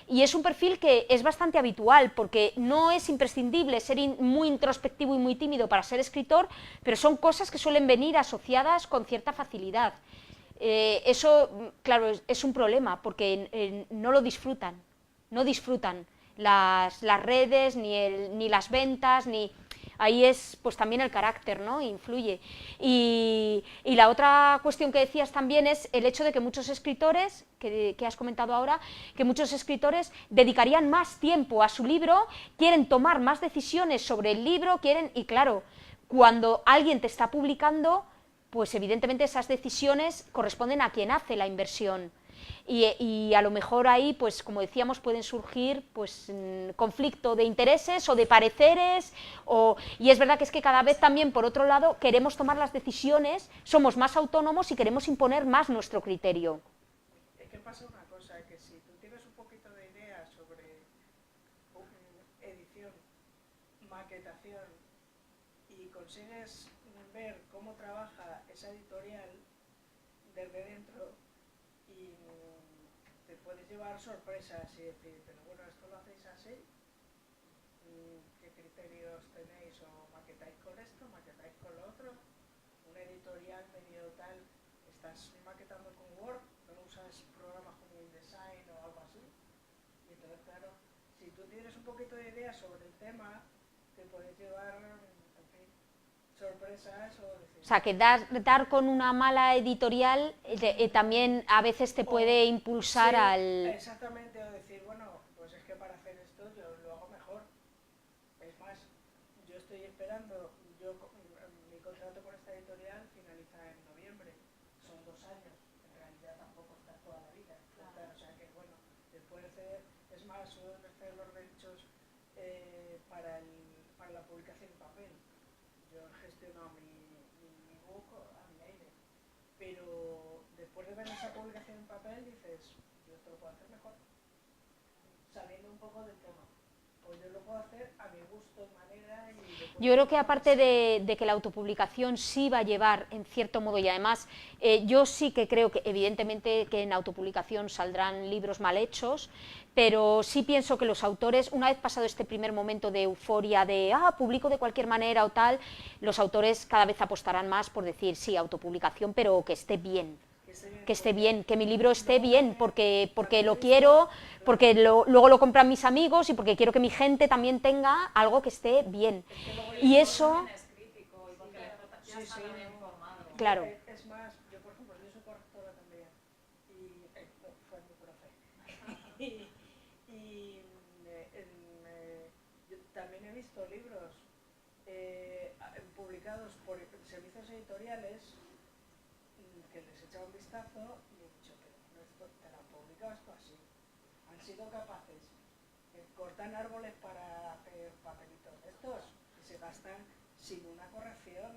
Y es un perfil que es bastante habitual porque no es imprescindible ser muy introspectivo y muy tímido para ser escritor, pero son cosas que suelen venir asociadas con cierta facilidad. Eso, claro, es un problema porque no lo disfrutan, no disfrutan las redes, ni las ventas, ahí es pues también el carácter, ¿no? Influye. Y la otra cuestión que decías también es el hecho de que muchos escritores, que has comentado ahora, que muchos escritores dedicarían más tiempo a su libro, quieren tomar más decisiones sobre el libro, y claro, cuando alguien te está publicando, pues evidentemente esas decisiones corresponden a quien hace la inversión y a lo mejor ahí, pues como decíamos, pueden surgir pues conflicto de intereses o de pareceres y es verdad que es que cada vez también, por otro lado, queremos tomar las decisiones, somos más autónomos y queremos imponer más nuestro criterio. Es que pasa una cosa, que si tú tienes un poquito de idea sobre edición, maquetación y consigues ver cómo trabaja esa editorial desde dentro y te puedes llevar sorpresas y decir, pero bueno, esto lo hacéis así, ¿qué criterios tenéis? ¿O maquetáis con esto, maquetáis con lo otro? Una editorial medio tal, estás maquetando con Word, no usas programas como InDesign o algo así. Y entonces, claro, si tú tienes un poquito de idea sobre el tema, te puedes llevar, en fin, sorpresas o decir... O sea, que dar con una mala editorial también a veces te puede impulsar sí, al... Exactamente, o decir, bueno, pues es que para hacer esto yo lo hago mejor. Es más, esperando, mi contrato con esta editorial finaliza en noviembre, son 2 años, en realidad tampoco está toda la vida, o sea que bueno, después es más, suelo hacer los derechos para la publicación en papel. Yo gestiono mi book a mi aire, pero después de ver esa publicación en papel dices, yo esto lo puedo hacer mejor, saliendo un poco del tema. Pues yo lo puedo hacer a mi gusto, manera y... Yo creo que aparte de que la autopublicación sí va a llevar, en cierto modo, y además yo sí que creo que evidentemente que en autopublicación saldrán libros mal hechos, pero sí pienso que los autores, una vez pasado este primer momento de euforia de publico de cualquier manera o tal, los autores cada vez apostarán más por decir sí, autopublicación, pero que esté bien. Que esté bien, que mi libro esté bien, porque lo quiero, porque luego lo compran mis amigos y porque quiero que mi gente también tenga algo que esté bien. Y eso... Claro. Es más, yo por ejemplo, yo soy correctora también, y fue mi profe. Yo también he visto libros publicados por servicios editoriales que les he echado un vistazo y he dicho, pero esto te lo han publicado esto así. Han sido capaces, cortan árboles para hacer papelitos de estos y se gastan sin una corrección.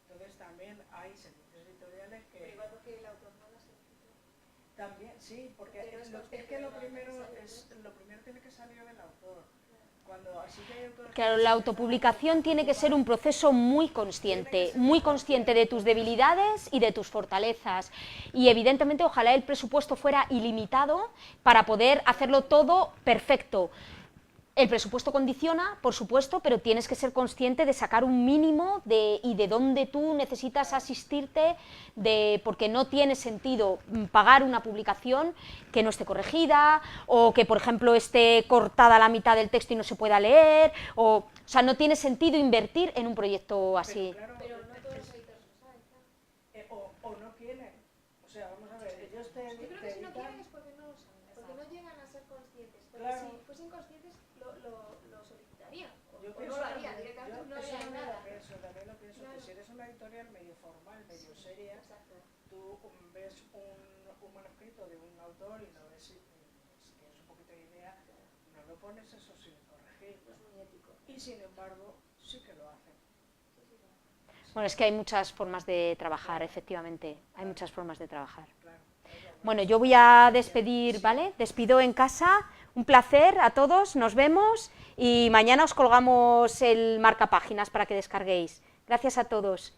Entonces también hay servicios editoriales que... Pero igual porque el autor no las solicitó. También, sí, porque es que lo primero tiene que salir del autor. Claro, la autopublicación tiene que ser un proceso muy consciente de tus debilidades y de tus fortalezas. Y evidentemente ojalá el presupuesto fuera ilimitado para poder hacerlo todo perfecto. El presupuesto condiciona, por supuesto, pero tienes que ser consciente de sacar un mínimo y de dónde tú necesitas asistirte, porque no tiene sentido pagar una publicación que no esté corregida, o que, por ejemplo, esté cortada la mitad del texto y no se pueda leer, o sea, no tiene sentido invertir en un proyecto así. Pero no todos los editores lo saben, claro. O no quieren. O sea, vamos a ver, ellos Yo creo que si no quieren es porque no lo saben, porque no llegan a ser conscientes. Porque Claro. si fuesen conscientes lo solicitarían, o Yo no pienso lo harían, directamente no harían nada. También lo pienso, Claro. que si eres una editorial medio formal, medio seria, Exacto. tú ves un manuscrito de un autor y lo ves, si tienes un poquito de idea, no lo pones eso sin corregir. Es muy ético. Y sin embargo, sí que lo hacen. Bueno, es que hay muchas formas de trabajar, efectivamente, hay muchas formas de trabajar. Claro. Bueno, yo voy a despedir, ¿vale? Despido en casa, un placer a todos, nos vemos y mañana os colgamos el marcapáginas para que descarguéis. Gracias a todos.